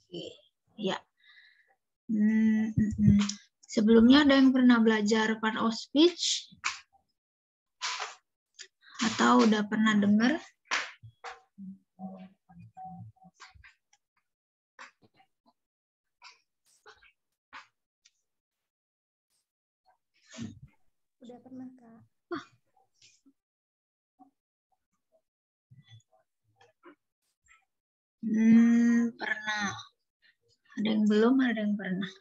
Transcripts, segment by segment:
Oke, ya. Sebelumnya ada yang pernah belajar part of speech? Atau udah pernah dengar? Udah pernah, Kak. Pernah. Ada yang belum, ada yang pernah.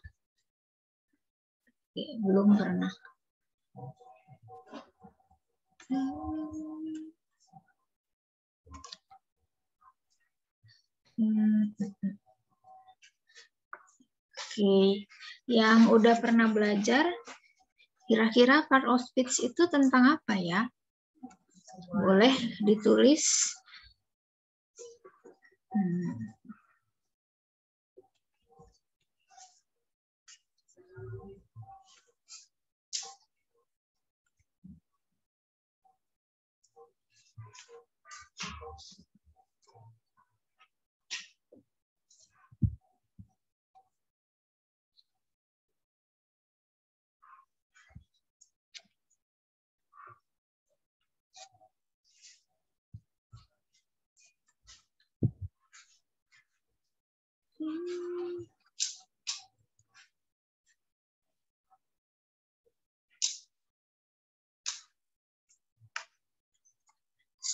Oke, belum pernah. Oke, yang udah pernah belajar, kira-kira part of speech itu tentang apa ya? Boleh ditulis.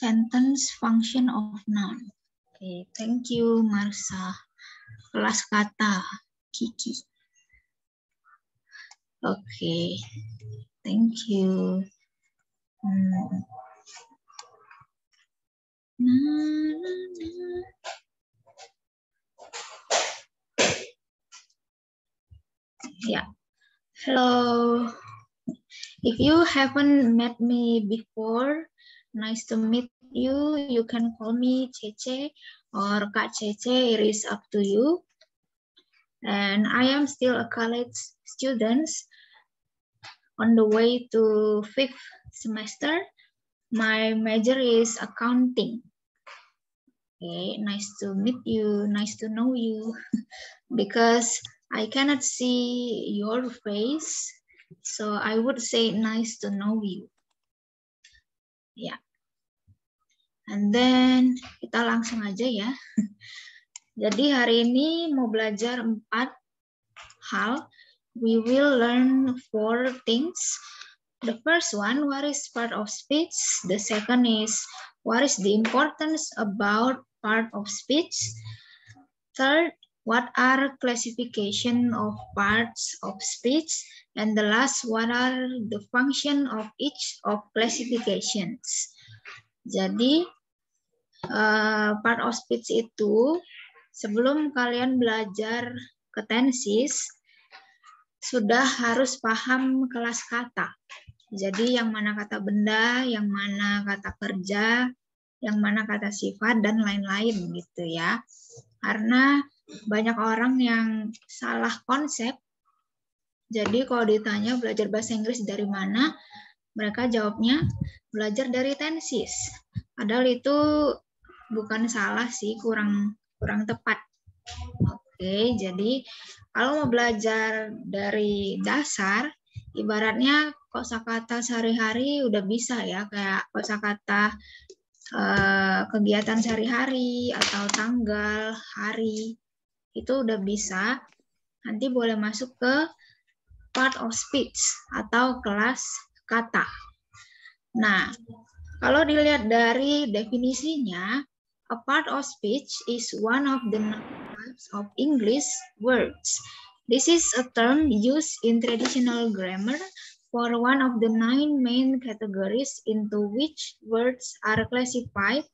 Sentence function of noun. Oke, thank you Marsha. Kelas kata Kiki. Oke, thank you. Yeah. Hello. If you haven't met me before, nice to meet you. You can call me Cece or Kak Cece. It is up to you. And I am still a college student on the way to 5th semester. My major is accounting. Okay, nice to meet you, nice to know you. Because I cannot see your face, so I would say nice to know you. Ya. Yeah. And then kita langsung aja ya. Jadi hari ini mau belajar 4 hal. We will learn 4 things. The first one, what is part of speech? The second is, what is the importance about part of speech? Third, what are classification of parts of speech? And the last, what are the function of each of classifications? Jadi, part of speech itu, sebelum kalian belajar ke tensis, sudah harus paham kelas kata. Jadi yang mana kata benda, yang mana kata kerja, yang mana kata sifat, dan lain-lain gitu ya. Karena banyak orang yang salah konsep. Jadi kalau ditanya belajar bahasa Inggris dari mana, mereka jawabnya belajar dari tensis. Padahal itu bukan salah sih, kurang tepat. Oke, jadi kalau mau belajar dari dasar, ibaratnya kosakata sehari-hari udah bisa ya, kayak kosakata kegiatan sehari-hari atau tanggal, hari, itu udah bisa. Nanti boleh masuk ke part of speech atau kelas kata. Nah, kalau dilihat dari definisinya, a part of speech is one of the types of English words. This is a term used in traditional grammar for one of the 9 main categories into which words are classified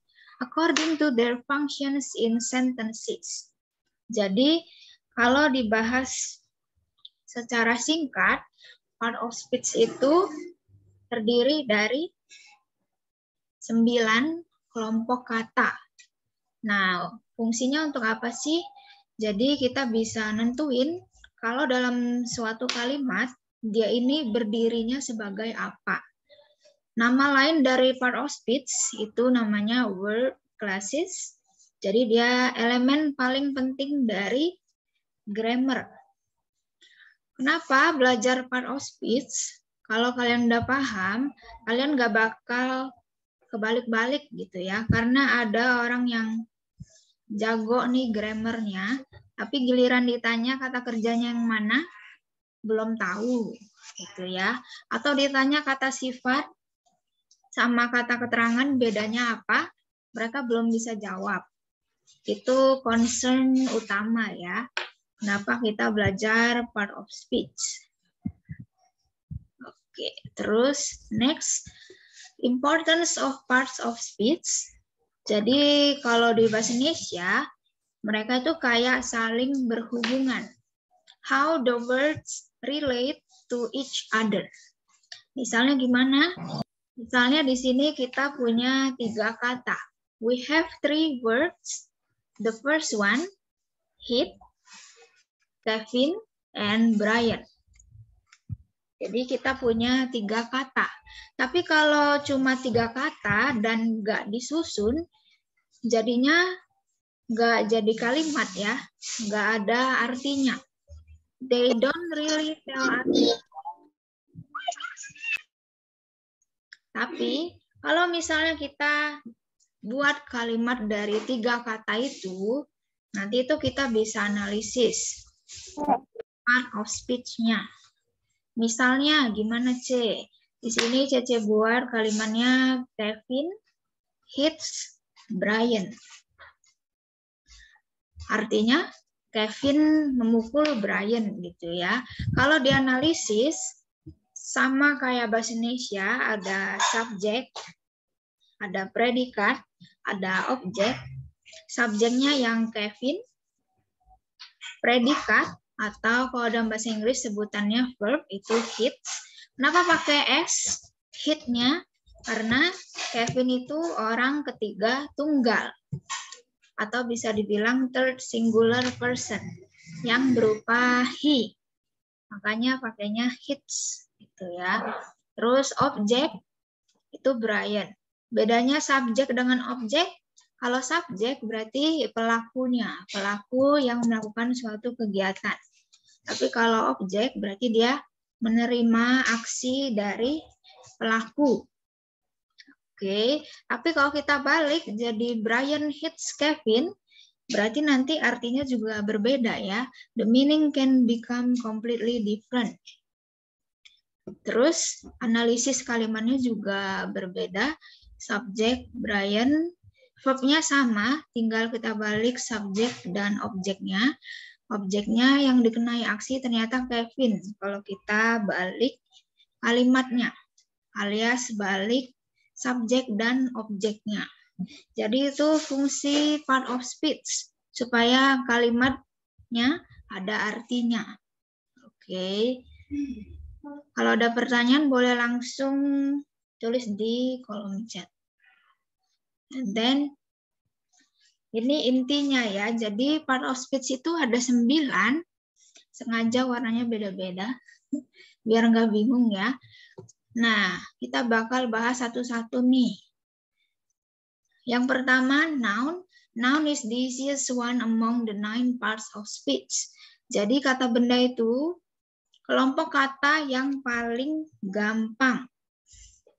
according to their functions in sentences. Jadi, kalau dibahas secara singkat, part of speech itu terdiri dari 9 kelompok kata. Nah, fungsinya untuk apa sih? Jadi kita bisa nentuin kalau dalam suatu kalimat, dia ini berdirinya sebagai apa. Nama lain dari part of speech itu namanya word classes. Jadi dia elemen paling penting dari grammar. Kenapa belajar part of speech? Kalau kalian udah paham, kalian nggak bakal kebalik-balik gitu ya. Karena ada orang yang jago nih grammarnya, tapi giliran ditanya kata kerjanya yang mana, belum tahu gitu ya. Atau ditanya kata sifat sama kata keterangan bedanya apa, mereka belum bisa jawab. Itu concern utama ya. Kenapa kita belajar part of speech. Oke, terus next, importance of parts of speech. Jadi kalau di bahasa Indonesia, mereka itu kayak saling berhubungan. How the words relate to each other. Misalnya gimana? Misalnya di sini kita punya 3 kata. We have 3 words. The first one, hit, Kevin, and Brian. Jadi kita punya 3 kata. Tapi kalau cuma 3 kata dan nggak disusun, jadinya nggak jadi kalimat ya. Nggak ada artinya. They don't really tell us. Tapi kalau misalnya kita buat kalimat dari 3 kata itu, nanti itu kita bisa analisis part of speech-nya. Misalnya gimana C? Di sini Cece buat kalimatnya Kevin hits Brian. Artinya Kevin memukul Brian gitu ya. Kalau dianalisis sama kayak bahasa Indonesia, ada subjek, ada predikat, ada objek. Subjeknya yang Kevin, predikat atau kalau dalam bahasa Inggris sebutannya verb itu hits. Kenapa pakai S? Hitnya karena Kevin itu orang ketiga tunggal atau bisa dibilang third singular person yang berupa he. Makanya pakainya hits gitu ya. Terus objek itu Brian. Bedanya subjek dengan objek, kalau subjek berarti pelakunya, pelaku yang melakukan suatu kegiatan. Tapi kalau objek berarti dia menerima aksi dari pelaku. Oke, tapi kalau kita balik jadi Brian hits Kevin, berarti nanti artinya juga berbeda ya. The meaning can become completely different. Terus analisis kalimatnya juga berbeda. Subjek Brian, verbnya sama, tinggal kita balik subjek dan objeknya. Objeknya yang dikenai aksi ternyata Kevin. Kalau kita balik kalimatnya, alias balik subjek dan objeknya. Jadi itu fungsi part of speech, supaya kalimatnya ada artinya. Oke. Kalau ada pertanyaan boleh langsung tulis di kolom chat. And then ini intinya ya. Jadi part of speech itu ada 9. Sengaja warnanya beda-beda biar nggak bingung ya. Nah, kita bakal bahas satu-satu nih. Yang pertama, noun. Noun is the easiest one among the 9 parts of speech. Jadi kata benda itu kelompok kata yang paling gampang.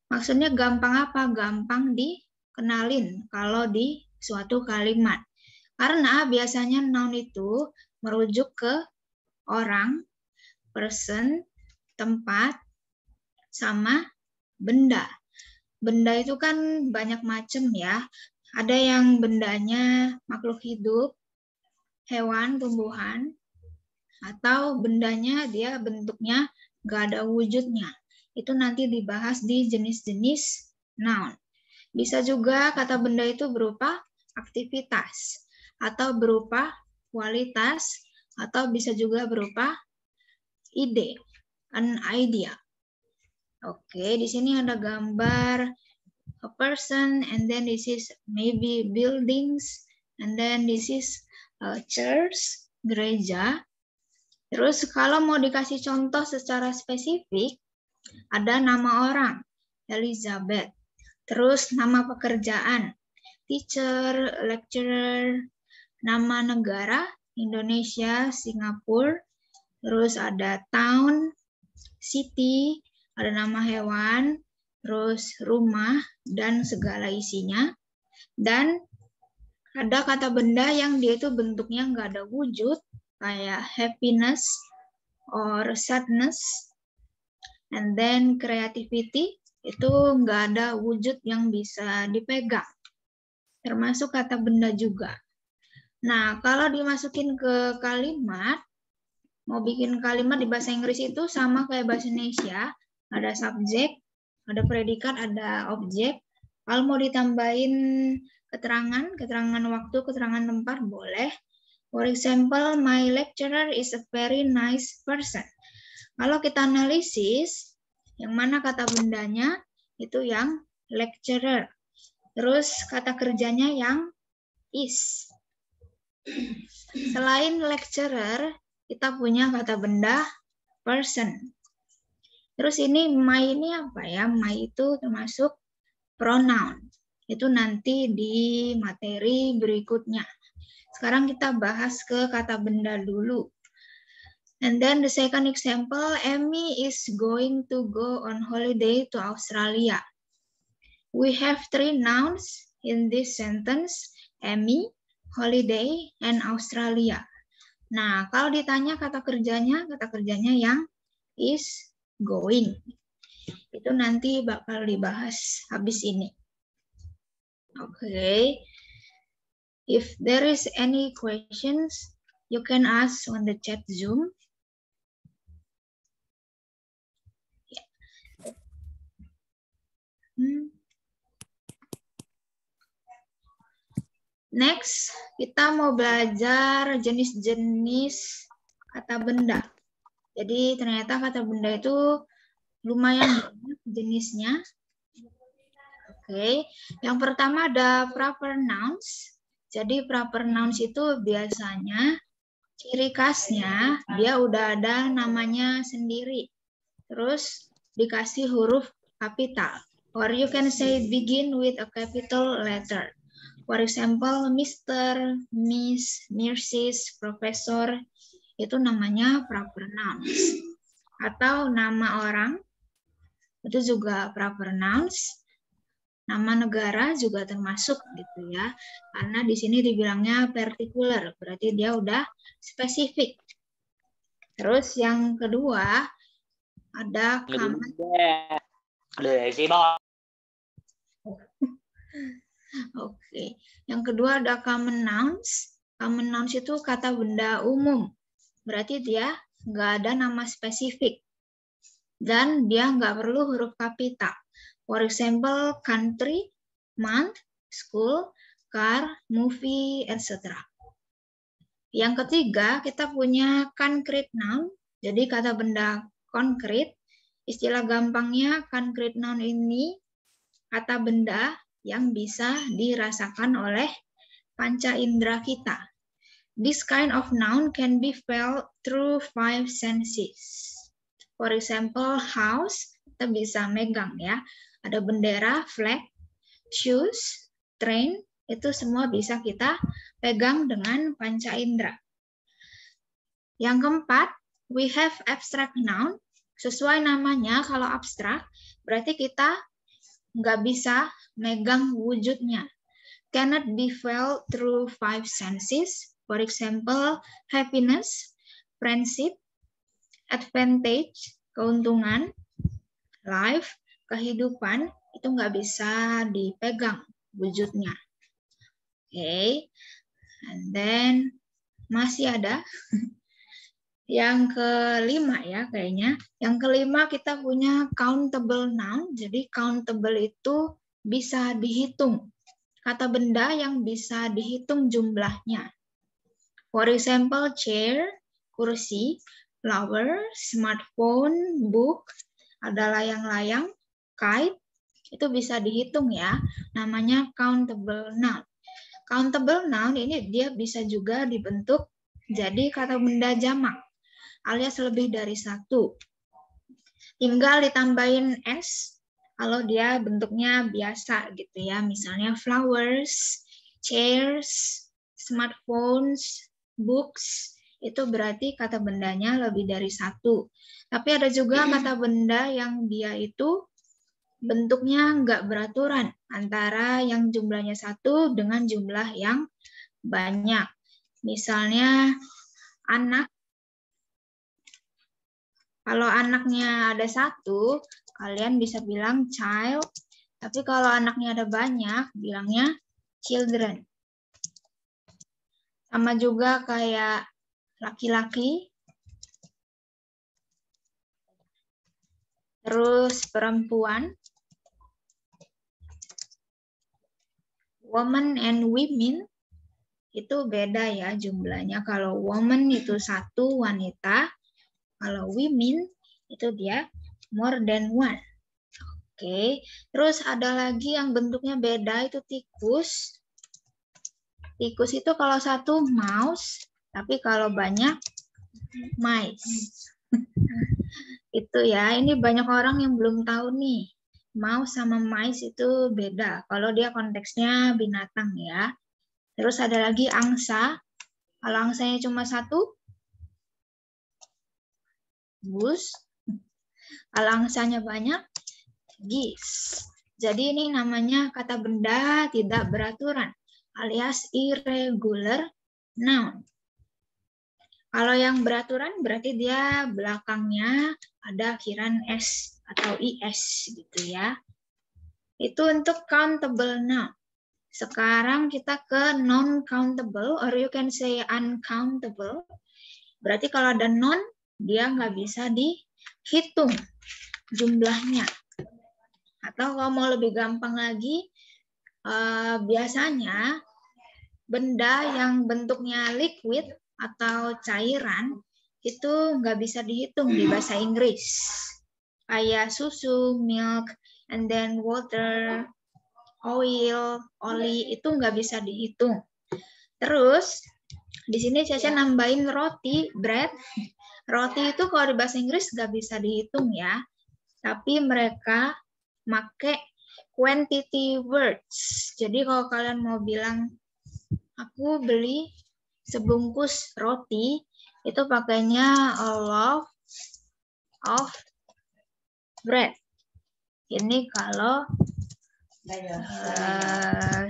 Maksudnya gampang apa? Gampang dikenalin kalau di suatu kalimat. Karena biasanya noun itu merujuk ke orang, person, tempat, sama benda. Benda itu kan banyak macam ya. Ada yang bendanya makhluk hidup, hewan, tumbuhan, atau bendanya dia bentuknya nggak ada wujudnya. Itu nanti dibahas di jenis-jenis noun. Bisa juga kata benda itu berupa aktivitas, atau berupa kualitas, atau bisa juga berupa ide, an idea. Oke, di sini ada gambar a person, and then this is maybe buildings, and then this is a church, gereja. Terus kalau mau dikasih contoh secara spesifik, ada nama orang, Elizabeth. Terus nama pekerjaan, teacher, lecturer. Nama negara, Indonesia, Singapura. Terus ada town, city, ada nama hewan, terus rumah, dan segala isinya. Dan ada kata benda yang dia itu bentuknya nggak ada wujud, kayak happiness or sadness. And then creativity, itu nggak ada wujud yang bisa dipegang. Termasuk kata benda juga. Nah, kalau dimasukin ke kalimat, mau bikin kalimat di bahasa Inggris itu sama kayak bahasa Indonesia. Ada subjek, ada predikat, ada objek. Kalau mau ditambahin keterangan waktu, keterangan tempat, boleh. For example, my lecturer is a very nice person. Kalau kita analisis, yang mana kata bendanya, itu yang lecturer. Terus kata kerjanya yang is. Selain lecturer, kita punya kata benda person. Terus ini my ini apa ya? My itu termasuk pronoun. Itu nanti di materi berikutnya. Sekarang kita bahas ke kata benda dulu. And then the second example, Amy is going to go on holiday to Australia. We have 3 nouns in this sentence, Amy, holiday, and Australia. Nah, kalau ditanya kata kerjanya yang is going. Itu nanti bakal dibahas habis ini. Okay. If there is any questions, you can ask on the chat Zoom. Next, kita mau belajar jenis-jenis kata benda. Jadi ternyata kata benda itu lumayan banyak jenisnya. Oke, yang pertama ada proper nouns. Jadi proper nouns itu biasanya ciri khasnya dia udah ada namanya sendiri. Terus dikasih huruf kapital. Or you can say begin with a capital letter. For example, Mr., Miss, Mrs., Professor, itu namanya proper nouns. Atau nama orang, itu juga proper nouns. Nama negara juga termasuk gitu ya. Karena di sini dibilangnya particular, berarti dia udah spesifik. Terus yang kedua, ada common. Oke, yang kedua ada common nouns. Common nouns itu kata benda umum. Berarti dia nggak ada nama spesifik. Dan dia nggak perlu huruf kapital. For example, country, month, school, car, movie, etc. Yang ketiga, kita punya concrete noun. Jadi kata benda konkret. Istilah gampangnya concrete noun ini kata benda yang bisa dirasakan oleh panca indera kita. This kind of noun can be felt through 5 senses. For example, house, kita bisa megang ya. Ada bendera, flag, shoes, train, itu semua bisa kita pegang dengan panca indera. Yang keempat, we have abstract noun. Sesuai namanya, kalau abstrak, berarti kita nggak bisa megang wujudnya. Cannot be felt through 5 senses. For example, happiness, friendship, advantage, keuntungan, life, kehidupan, itu nggak bisa dipegang wujudnya. Okay. And then masih ada yang kelima ya kayaknya. Yang kelima kita punya countable noun. Jadi countable itu bisa dihitung. Kata benda yang bisa dihitung jumlahnya. For example, chair, kursi, flower, smartphone, book, ada layang-layang, kite, itu bisa dihitung ya. Namanya countable noun. Countable noun ini dia bisa juga dibentuk jadi kata benda jamak, alias lebih dari satu. Tinggal ditambahin s kalau dia bentuknya biasa gitu ya. Misalnya flowers, chairs, smartphones, books, itu berarti kata bendanya lebih dari satu. Tapi ada juga kata benda yang dia itu bentuknya nggak beraturan antara yang jumlahnya satu dengan jumlah yang banyak. Misalnya anak. Kalau anaknya ada satu, kalian bisa bilang child. Tapi kalau anaknya ada banyak, bilangnya children. Sama juga kayak laki-laki. Terus perempuan. Woman and women. Itu beda ya jumlahnya. Kalau woman itu satu wanita. Kalau women itu dia more than one. Oke, terus ada lagi yang bentuknya beda itu tikus. Tikus itu kalau satu mouse, tapi kalau banyak mice. Itu ya, ini banyak orang yang belum tahu nih. Mouse sama mice itu beda. Kalau dia konteksnya binatang ya. Terus ada lagi angsa. Kalau angsanya cuma satu, goose. Kalau angsanya banyak, geese. Jadi ini namanya kata benda tidak beraturan alias irregular noun. Kalau yang beraturan berarti dia belakangnya ada akhiran s atau is gitu ya. Itu untuk countable noun. Sekarang kita ke non-countable or you can say uncountable. Berarti kalau ada non, dia nggak bisa dihitung jumlahnya. Atau kalau mau lebih gampang lagi, biasanya benda yang bentuknya liquid atau cairan itu nggak bisa dihitung di bahasa Inggris. Kayak susu, milk, and then water, oil, oli, itu nggak bisa dihitung. Terus, di sini Caca nambahin roti, bread. Roti itu kalau di bahasa Inggris nggak bisa dihitung ya. Tapi mereka make quantity words. Jadi kalau kalian mau bilang, aku beli sebungkus roti, itu pakainya a loaf of bread. Ini kalau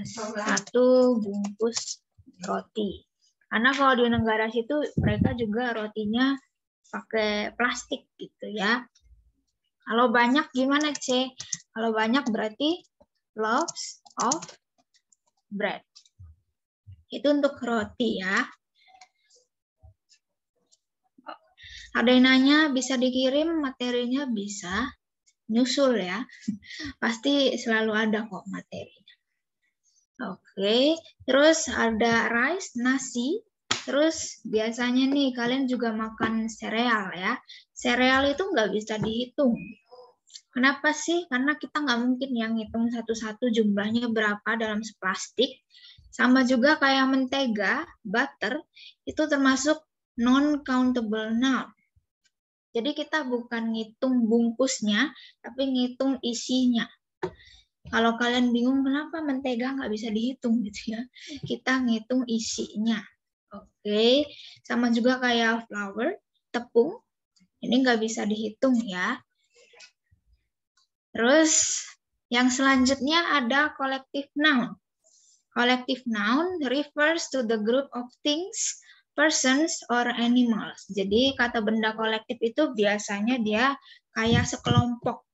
satu bungkus roti. Karena kalau di negara situ mereka juga rotinya pakai plastik gitu ya. Kalau banyak gimana, C? Kalau banyak berarti loaves of bread. Itu untuk roti ya. Ada yang nanya bisa dikirim materinya? Bisa. Nyusul ya. Pasti selalu ada kok materinya. Oke. Terus ada rice, nasi. Terus biasanya nih kalian juga makan sereal ya. Sereal itu nggak bisa dihitung. Kenapa sih? Karena kita nggak mungkin yang ngitung satu-satu jumlahnya berapa dalam seplastik. Sama juga kayak mentega, butter, itu termasuk non-countable noun. Jadi kita bukan ngitung bungkusnya, tapi ngitung isinya. Kalau kalian bingung kenapa mentega nggak bisa dihitung gitu ya, kita ngitung isinya. Oke, sama juga kayak flour, tepung, ini nggak bisa dihitung ya. Terus yang selanjutnya ada collective noun. Collective noun refers to the group of things, persons, or animals. Jadi kata benda kolektif itu biasanya dia kayak sekelompok.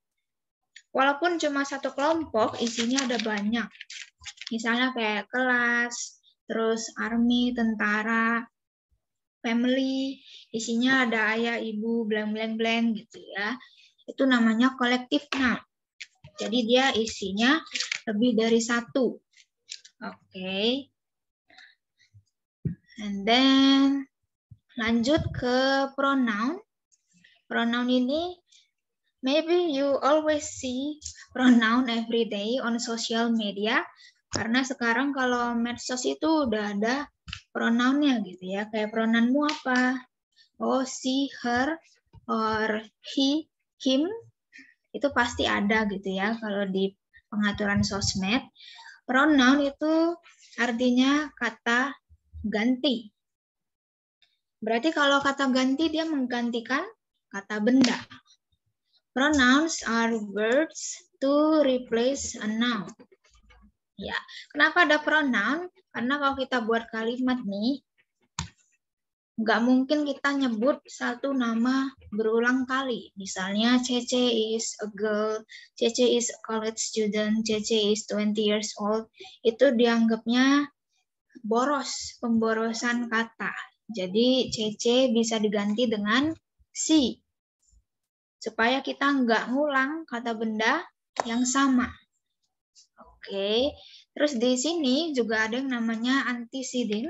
Walaupun cuma satu kelompok, isinya ada banyak. Misalnya kayak kelas, terus army, tentara, family, isinya ada ayah, ibu, blank gitu ya. Itu namanya collective noun. Jadi dia isinya lebih dari satu. Oke. And then lanjut ke pronoun. Pronoun ini maybe you always see pronoun every day on social media. Karena sekarang kalau medsos itu udah ada pronounnya gitu ya. Kayak pronounmu apa? Oh, she, her, or he, him. Itu pasti ada gitu ya kalau di pengaturan sosmed. Pronoun itu artinya kata ganti. Berarti kalau kata ganti dia menggantikan kata benda. Pronouns are words to replace a noun. Ya, kenapa ada pronoun? Karena kalau kita buat kalimat nih, nggak mungkin kita nyebut satu nama berulang kali. Misalnya Cece is a girl, Cece is a college student, Cece is 20 years old. Itu dianggapnya boros, pemborosan kata. Jadi Cece bisa diganti dengan si. Supaya kita nggak ngulang kata benda yang sama. Oke, terus di sini juga ada yang namanya antecedent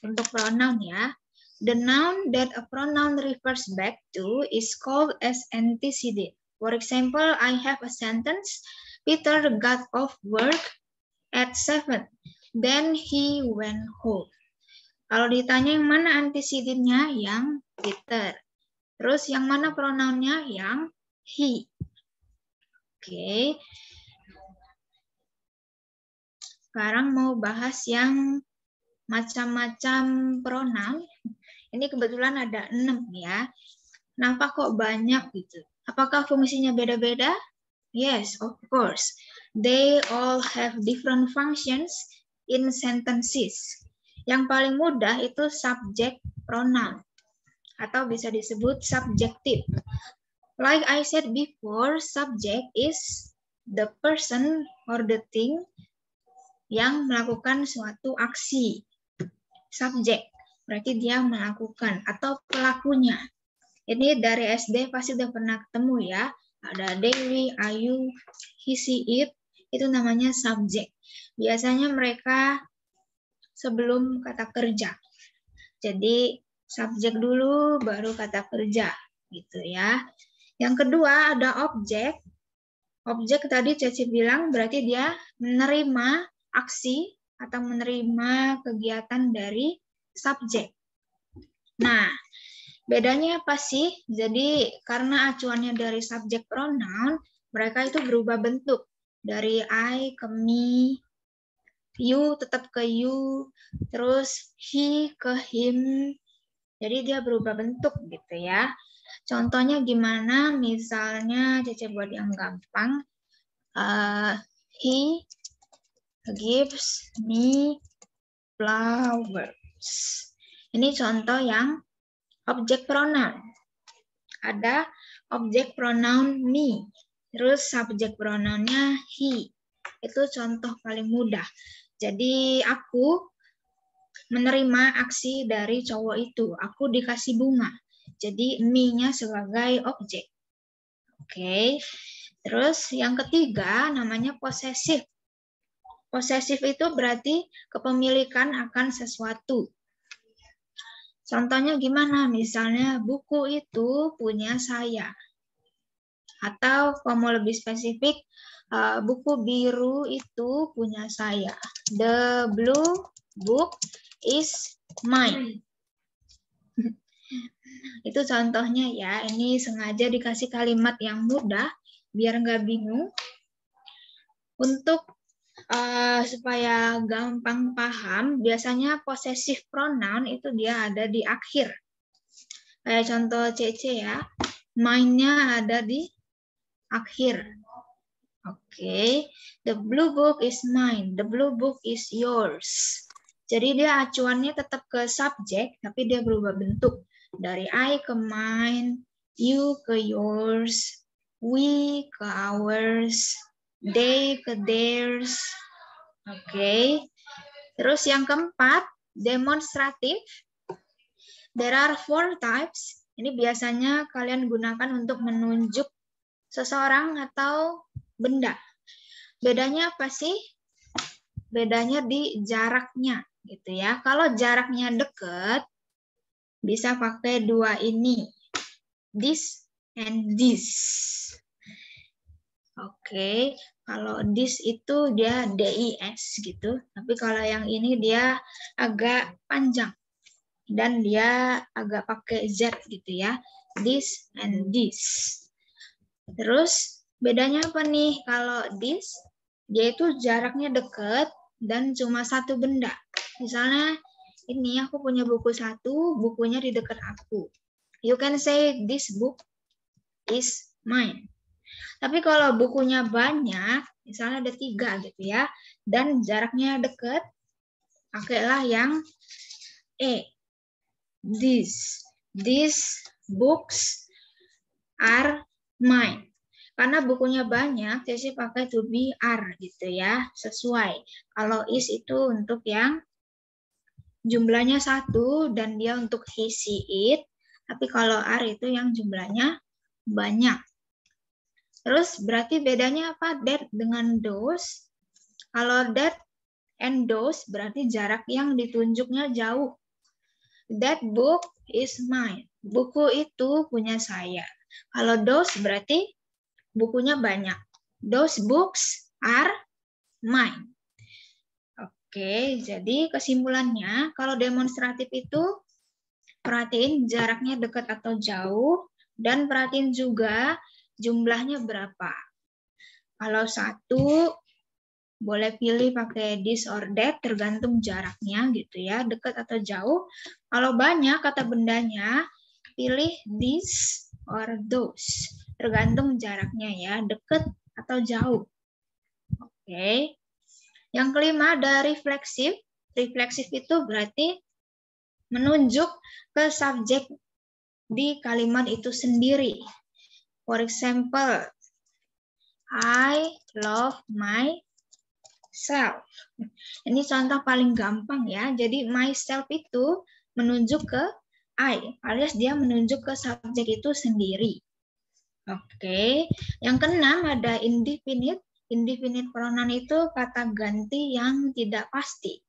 untuk pronoun ya. The noun that a pronoun refers back to is called as antecedent. For example, I have a sentence, Peter got off work at 7. Then he went home. Kalau ditanya yang mana antecedentnya, yang Peter. Terus yang mana pronounnya, yang he. Oke. Sekarang mau bahas yang macam-macam pronoun. Ini kebetulan ada 6 ya. Kenapa kok banyak gitu? Apakah fungsinya beda-beda? Yes, of course. They all have different functions in sentences. Yang paling mudah itu subject pronoun. Atau bisa disebut subjective. Like I said before, subject is the person or the thing yang melakukan suatu aksi. Subjek, berarti dia melakukan atau pelakunya. Ini dari SD pasti udah pernah ketemu ya. Ada Dewi, Ayu, he, she, it, itu namanya subjek. Biasanya mereka sebelum kata kerja. Jadi subjek dulu baru kata kerja gitu ya. Yang kedua ada objek. Objek tadi Ceci bilang berarti dia menerima aksi atau menerima kegiatan dari subjek. Nah, bedanya apa sih? Jadi, karena acuannya dari subjek pronoun, mereka itu berubah bentuk. Dari I ke me, you tetap ke you, terus he ke him. Jadi, dia berubah bentuk gitu ya. Contohnya gimana? Misalnya, Cece buat yang gampang. He gives me flowers. Ini contoh yang objek pronoun. Ada objek pronoun me. Terus subjek pronounnya he. Itu contoh paling mudah. Jadi aku menerima aksi dari cowok itu. Aku dikasih bunga. Jadi me-nya sebagai objek. Oke. Terus yang ketiga namanya possessive. Posesif itu berarti kepemilikan akan sesuatu. Contohnya gimana? Misalnya buku itu punya saya. Atau kalau mau lebih spesifik, buku biru itu punya saya. The blue book is mine. Itu contohnya ya. Ini sengaja dikasih kalimat yang mudah biar nggak bingung. Untuk supaya gampang paham, biasanya possessive pronoun itu dia ada di akhir. Kayak contoh Cece ya, mine-nya ada di akhir. Oke, the blue book is mine, the blue book is yours. Jadi dia acuannya tetap ke subjek, tapi dia berubah bentuk. Dari I ke mine, you ke yours, we ke ours, they ke theirs. Oke. Terus yang keempat, demonstratif. There are 4 types. Ini biasanya kalian gunakan untuk menunjuk seseorang atau benda. Bedanya apa sih? Bedanya di jaraknya gitu ya. Kalau jaraknya dekat bisa pakai 2 ini. This and this. Oke, kalau this itu dia DIS gitu, tapi kalau yang ini dia agak panjang dan dia agak pakai Z gitu ya. This and this. Terus bedanya apa nih? Kalau this dia itu jaraknya dekat dan cuma satu benda. Misalnya ini aku punya buku satu, bukunya di dekat aku. You can say this book is mine. Tapi kalau bukunya banyak, misalnya ada 3 gitu ya, dan jaraknya dekat, pakailah yang E. These books are mine. Karena bukunya banyak, Cece pakai to be are gitu ya, sesuai. Kalau is itu untuk yang jumlahnya 1 dan dia untuk he, she, it. Tapi kalau are itu yang jumlahnya banyak. Terus berarti bedanya apa? That dengan those. Kalau that and those berarti jarak yang ditunjuknya jauh. That book is mine. Buku itu punya saya. Kalau those berarti bukunya banyak. Those books are mine. Oke, jadi kesimpulannya kalau demonstratif itu perhatiin jaraknya dekat atau jauh dan perhatiin juga jumlahnya berapa. Kalau 1 boleh pilih pakai this or that tergantung jaraknya gitu ya, dekat atau jauh. Kalau banyak kata bendanya pilih this or those. Tergantung jaraknya ya, dekat atau jauh. Oke. Yang kelima ada refleksif. Refleksif itu berarti menunjuk ke subjek di kalimat itu sendiri. For example, I love myself. Ini contoh paling gampang ya. Jadi myself itu menunjuk ke I, alias dia menunjuk ke subjek itu sendiri. Oke. Yang keenam ada indefinite. Indefinite pronoun itu kata ganti yang tidak pasti,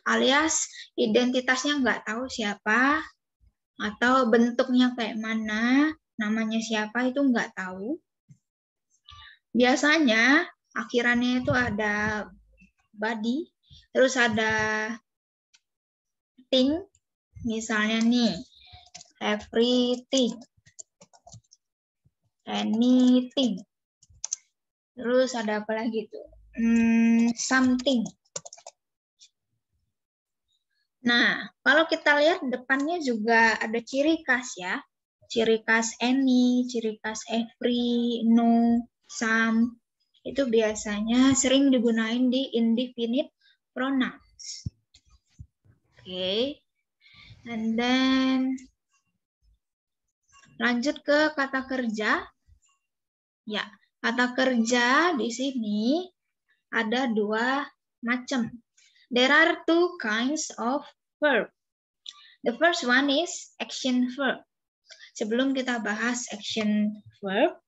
alias identitasnya nggak tahu siapa, atau bentuknya kayak mana, namanya siapa itu nggak tahu. Biasanya akhirannya itu ada body, terus ada thing, misalnya nih, everything, anything. Terus ada apa lagi tuh? Something. Nah, kalau kita lihat depannya juga ada ciri khas ya. Ciri khas any, ciri khas every, no, some. Itu biasanya sering digunain di indefinite pronouns. Oke. And then lanjut ke kata kerja. Ya, kata kerja di sini ada 2 macam. There are 2 kinds of verb. The first one is action verb. Sebelum kita bahas action verb,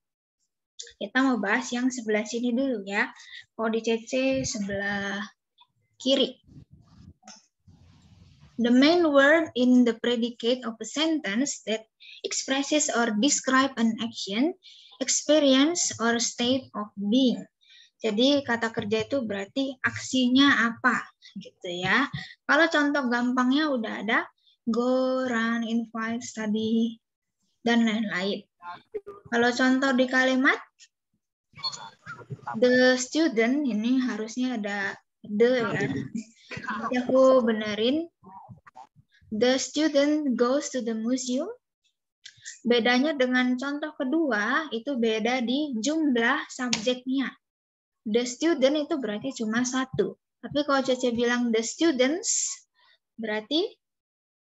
kita mau bahas yang sebelah sini dulu ya. Kalau di CC sebelah kiri. The main word in the predicate of a sentence that expresses or describe an action, experience, or state of being. Jadi kata kerja itu berarti aksinya apa gitu ya. Kalau contoh gampangnya udah ada go, run, invite, study, dan lain-lain. Kalau contoh di kalimat the student, ini harusnya ada the ya. Nanti aku benerin. The student goes to the museum. Bedanya dengan contoh kedua itu beda di jumlah subjeknya. The student itu berarti cuma 1. Tapi kalau Cece bilang the students, berarti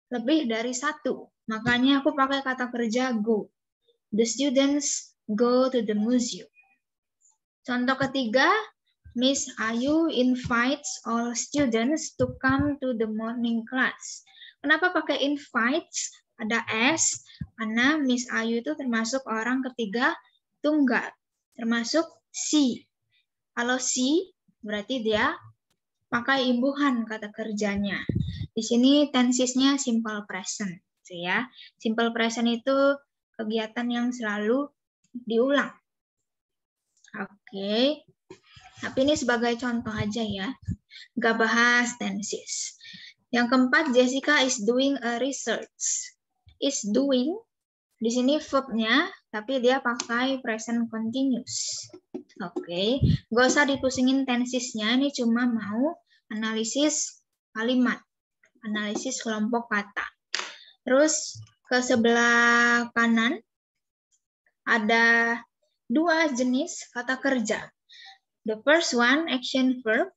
lebih dari 1. Makanya aku pakai kata kerja go. The students go to the museum. Contoh ketiga, Miss Ayu invites all students to come to the morning class. Kenapa pakai invites? Ada S, karena Miss Ayu itu termasuk orang ketiga tunggal, termasuk she. Kalau she, berarti dia pakai imbuhan kata kerjanya. Di sini tensesnya simple present, ya. Simple present itu kegiatan yang selalu diulang. Oke. Tapi ini sebagai contoh aja ya. Nggak bahas tenses. Yang keempat, Jessica is doing a research. Is doing, di sini verbnya, tapi dia pakai present continuous. Oke, nggak usah dipusingin tensesnya, ini cuma mau analisis kalimat. Analisis kelompok kata. Terus ke sebelah kanan ada dua jenis kata kerja. The first one, action verb.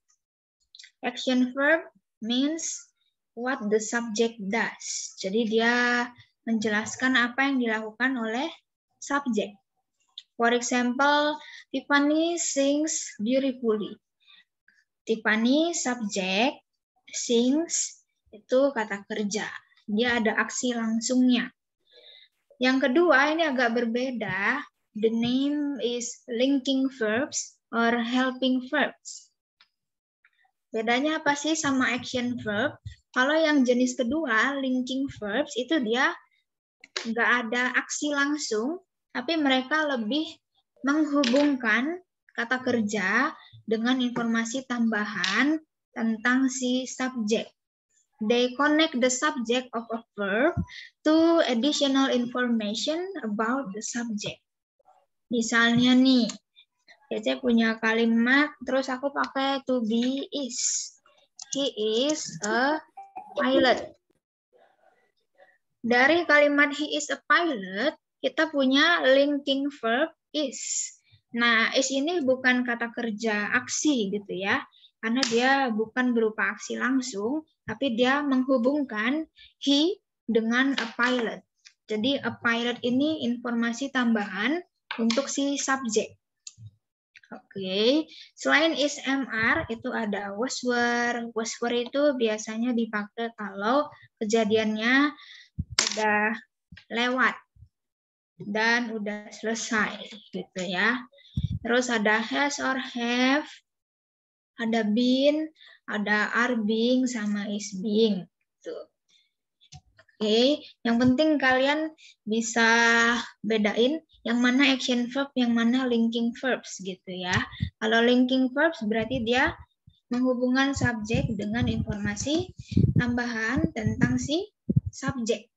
Action verb means what the subject does. Jadi dia menjelaskan apa yang dilakukan oleh subjek. For example, Tiffany sings beautifully. Tiffany subjek, sings itu kata kerja. Dia ada aksi langsungnya. Yang kedua ini agak berbeda. The name is linking verbs or helping verbs. Bedanya apa sih sama action verb? Kalau yang jenis kedua, linking verbs, itu dia nggak ada aksi langsung, tapi mereka lebih menghubungkan kata kerja dengan informasi tambahan tentang si subjek. They connect the subject of a verb to additional information about the subject. Misalnya nih, Cece punya kalimat, terus aku pakai to be is. He is a pilot. Dari kalimat he is a pilot, kita punya linking verb is. Nah, is ini bukan kata kerja aksi gitu ya, karena dia bukan berupa aksi langsung, tapi dia menghubungkan he dengan a pilot. Jadi a pilot ini informasi tambahan untuk si subjek. Oke, selain is MR itu ada was were. Was were itu biasanya dipakai kalau kejadiannya udah lewat dan udah selesai gitu ya. Terus ada has or have, ada been, ada are being sama is being gitu. Oke, yang penting kalian bisa bedain yang mana action verb, yang mana linking verbs gitu ya. Kalau linking verbs berarti dia menghubungkan subjek dengan informasi tambahan tentang si subjek.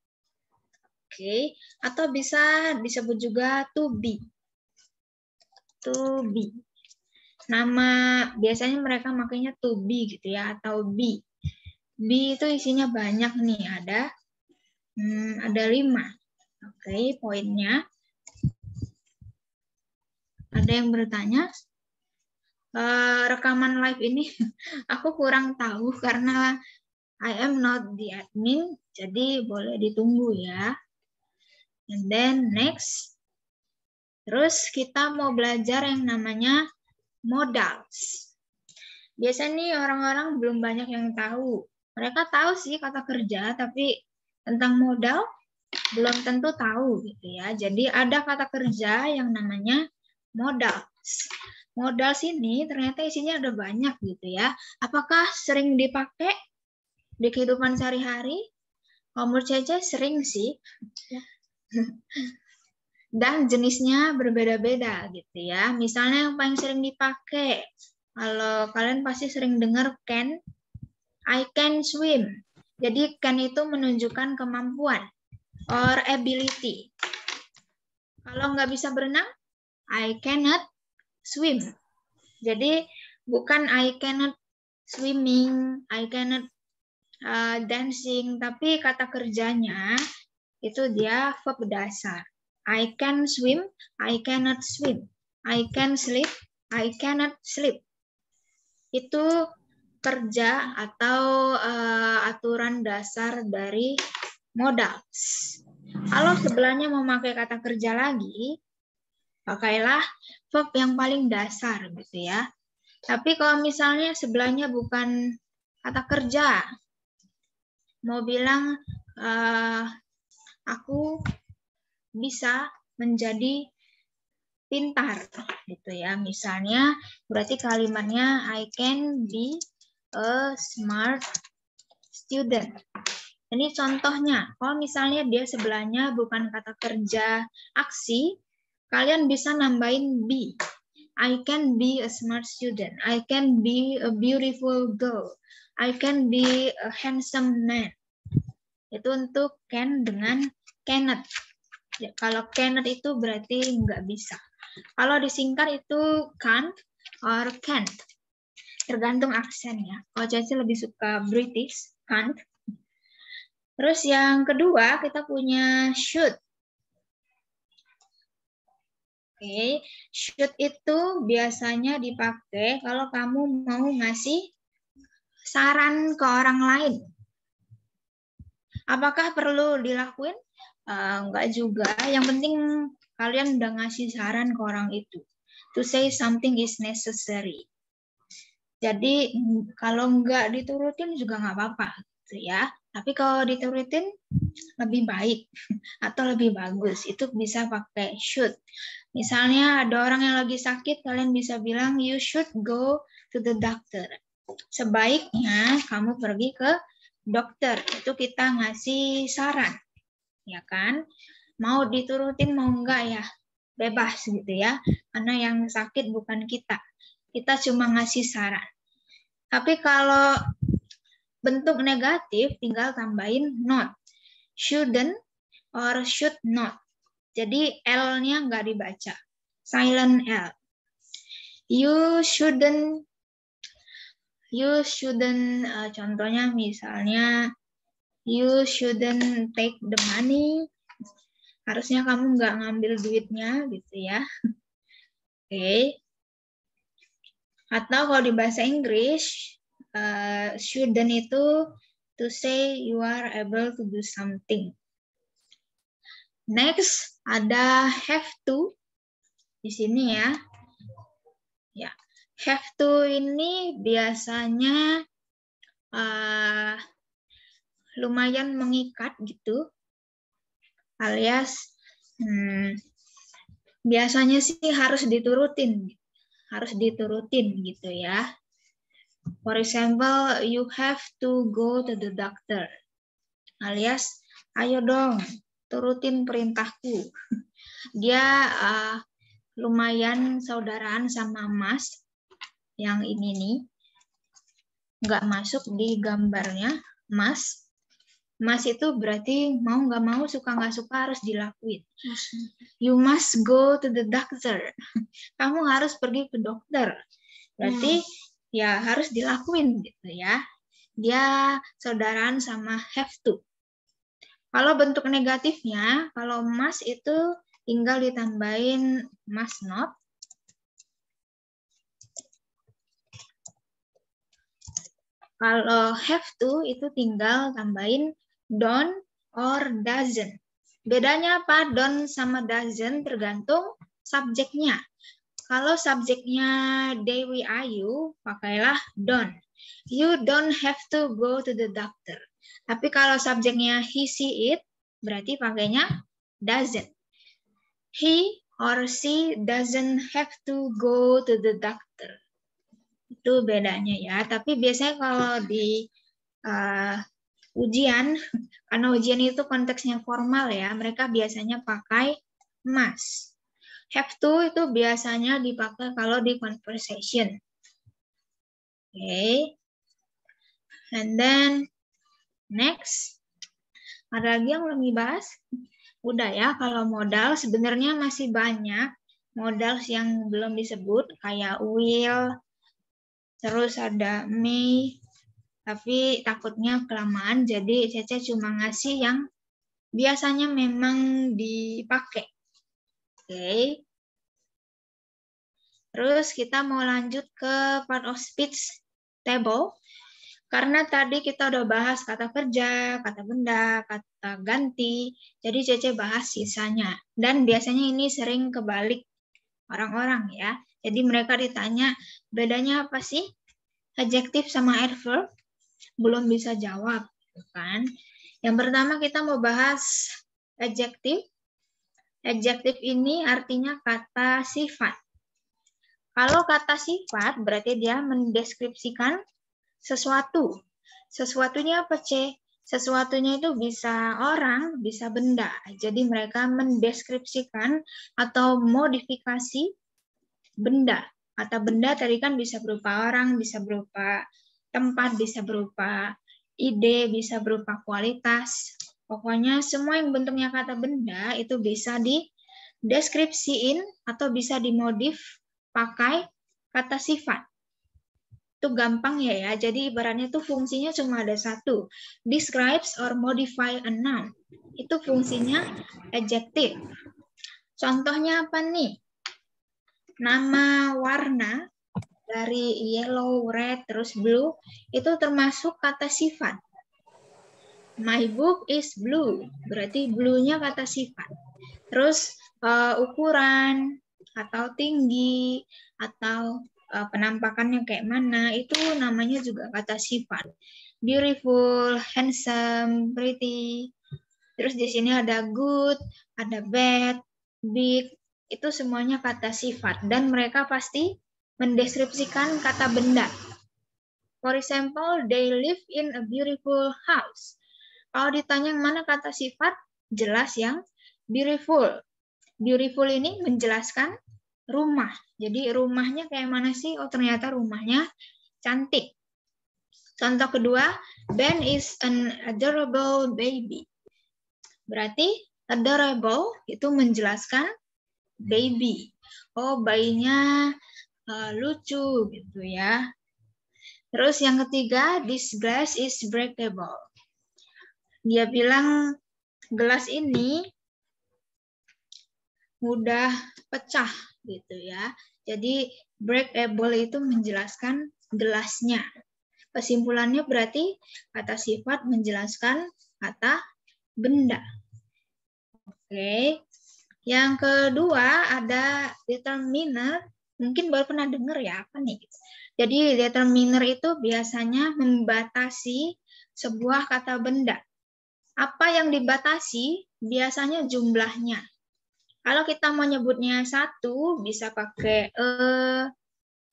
Oke, atau bisa disebut juga to be. To be. Nama biasanya mereka makanya to be gitu ya, atau be. Be itu isinya banyak nih, ada 5. Oke, poinnya. Ada yang bertanya? Rekaman live ini aku kurang tahu karena I am not the admin, jadi boleh ditunggu ya. And then next. Terus kita mau belajar yang namanya modals. Biasanya nih orang-orang belum banyak yang tahu. Mereka tahu sih kata kerja, tapi tentang modal belum tentu tahu gitu ya. Jadi ada kata kerja yang namanya modals. Modals ini ternyata isinya ada banyak gitu ya. Apakah sering dipakai di kehidupan sehari-hari? Kalau menurut Cece sering sih. Dan jenisnya berbeda-beda gitu ya. Misalnya yang paling sering dipakai, kalau kalian pasti sering dengar can, I can swim. Jadi can itu menunjukkan kemampuan or ability. Kalau nggak bisa berenang, I cannot swim. Jadi bukan I cannot swimming, I cannot dancing, tapi kata kerjanya itu dia verb dasar. I can swim, I cannot swim. I can sleep, I cannot sleep. Itu kerja atau aturan dasar dari modals. Kalau sebelahnya memakai kata kerja lagi, pakailah verb yang paling dasar gitu ya. Tapi kalau misalnya sebelahnya bukan kata kerja, mau bilang aku bisa menjadi pintar gitu ya. Misalnya berarti kalimatnya I can be a smart student. Ini contohnya. Kalau misalnya dia sebelahnya bukan kata kerja aksi, kalian bisa nambahin be. I can be a smart student. I can be a beautiful girl. I can be a handsome man. Itu untuk can dengan cannot. Ya, kalau cannot itu berarti nggak bisa. Kalau disingkat itu can't or can't. Tergantung aksennya. Kalau Cece lebih suka British, can't. Terus yang kedua kita punya should. Oke, should itu biasanya dipakai kalau kamu mau ngasih saran ke orang lain. Apakah perlu dilakuin? Enggak juga. Yang penting kalian udah ngasih saran ke orang itu. To say something is necessary. Jadi kalau nggak diturutin juga nggak apa-apa, gitu ya. Tapi kalau diturutin lebih baik atau lebih bagus, itu bisa pakai should. Misalnya ada orang yang lagi sakit, kalian bisa bilang you should go to the doctor. Sebaiknya kamu pergi ke dokter. Itu kita ngasih saran, ya kan? Mau diturutin mau enggak ya, bebas gitu ya. Karena yang sakit bukan kita. Kita cuma ngasih saran. Tapi kalau bentuk negatif tinggal tambahin not. Shouldn't or should not. Jadi L-nya nggak dibaca. Silent L. You shouldn't, contohnya misalnya, you shouldn't take the money. Harusnya kamu nggak ngambil duitnya gitu ya. Oke. Atau kalau di bahasa Inggris, shouldn't itu to say you are able to do something. Next, ada have to di sini ya. Ya, have to ini biasanya lumayan mengikat gitu. Alias biasanya sih harus diturutin gitu ya. For example, you have to go to the doctor. Alias, ayo dong, turutin perintahku. Dia lumayan saudaraan sama Mas. Yang ini nih, nggak masuk di gambarnya, Mas. Mas itu berarti mau nggak mau, suka nggak suka harus dilakuin. You must go to the doctor. Kamu harus pergi ke dokter. Berarti ya harus dilakuin gitu ya. Dia saudaraan sama have to. Kalau bentuk negatifnya, kalau must itu tinggal ditambahin must not. Kalau have to itu tinggal tambahin don't or doesn't. Bedanya apa? Don't sama doesn't tergantung subjeknya. Kalau subjeknya they, we, are, you, pakailah don't. You don't have to go to the doctor. Tapi kalau subjeknya he, she, it, berarti pakainya doesn't. He or she doesn't have to go to the doctor. Itu bedanya ya. Tapi biasanya kalau di ujian, karena ujian itu konteksnya formal ya, mereka biasanya pakai must. Have to itu biasanya dipakai kalau di conversation. Okay. And then next, ada lagi yang belum dibahas? Udah ya, kalau modal sebenarnya masih banyak modal yang belum disebut, kayak will, terus ada may, tapi takutnya kelamaan, jadi Cece cuma ngasih yang biasanya memang dipakai. Oke. Terus kita mau lanjut ke part of speech table. Karena tadi kita udah bahas kata kerja, kata benda, kata ganti. Jadi Cece bahas sisanya. Dan biasanya ini sering kebalik orang-orang ya. Jadi mereka ditanya, bedanya apa sih? Adjektif sama adverb? Belum bisa jawab, kan? Yang pertama kita mau bahas adjektif. Adjektif ini artinya kata sifat. Kalau kata sifat berarti dia mendeskripsikan sesuatu. Sesuatunya apa, C? Sesuatunya itu bisa orang, bisa benda. Jadi mereka mendeskripsikan atau modifikasi benda. Kata benda tadi kan bisa berupa orang, bisa berupa tempat, bisa berupa ide, bisa berupa kualitas. Pokoknya semua yang bentuknya kata benda itu bisa dideskripsiin atau bisa dimodif pakai kata sifat. Itu itu gampang ya. Jadi ibaratnya tuh fungsinya cuma ada satu. Describes or modify a noun. Itu fungsinya adjective. Contohnya apa nih? Nama warna dari yellow, red, terus blue itu termasuk kata sifat. My book is blue. Berarti blue-nya kata sifat. Terus ukuran atau tinggi atau penampakannya kayak mana itu namanya juga kata sifat. Beautiful, handsome, pretty. Terus di sini ada good, ada bad, big. Itu semuanya kata sifat dan mereka pasti mendeskripsikan kata benda. For example, they live in a beautiful house. Kalau ditanya yang mana kata sifat, jelas yang beautiful. Beautiful ini menjelaskan rumah. Jadi rumahnya kayak mana sih? Oh, ternyata rumahnya cantik. Contoh kedua, Ben is an adorable baby. Berarti adorable itu menjelaskan baby. Oh, bayinya lucu gitu ya. Terus yang ketiga, this glass is breakable. Dia bilang gelas ini mudah pecah gitu ya. Jadi breakable itu menjelaskan gelasnya. Kesimpulannya berarti kata sifat menjelaskan kata benda. Oke. Yang kedua ada determiner. Mungkin baru pernah dengar ya apa nih? Jadi determiner itu biasanya membatasi sebuah kata benda. Apa yang dibatasi biasanya jumlahnya. Kalau kita mau nyebutnya satu, bisa pakai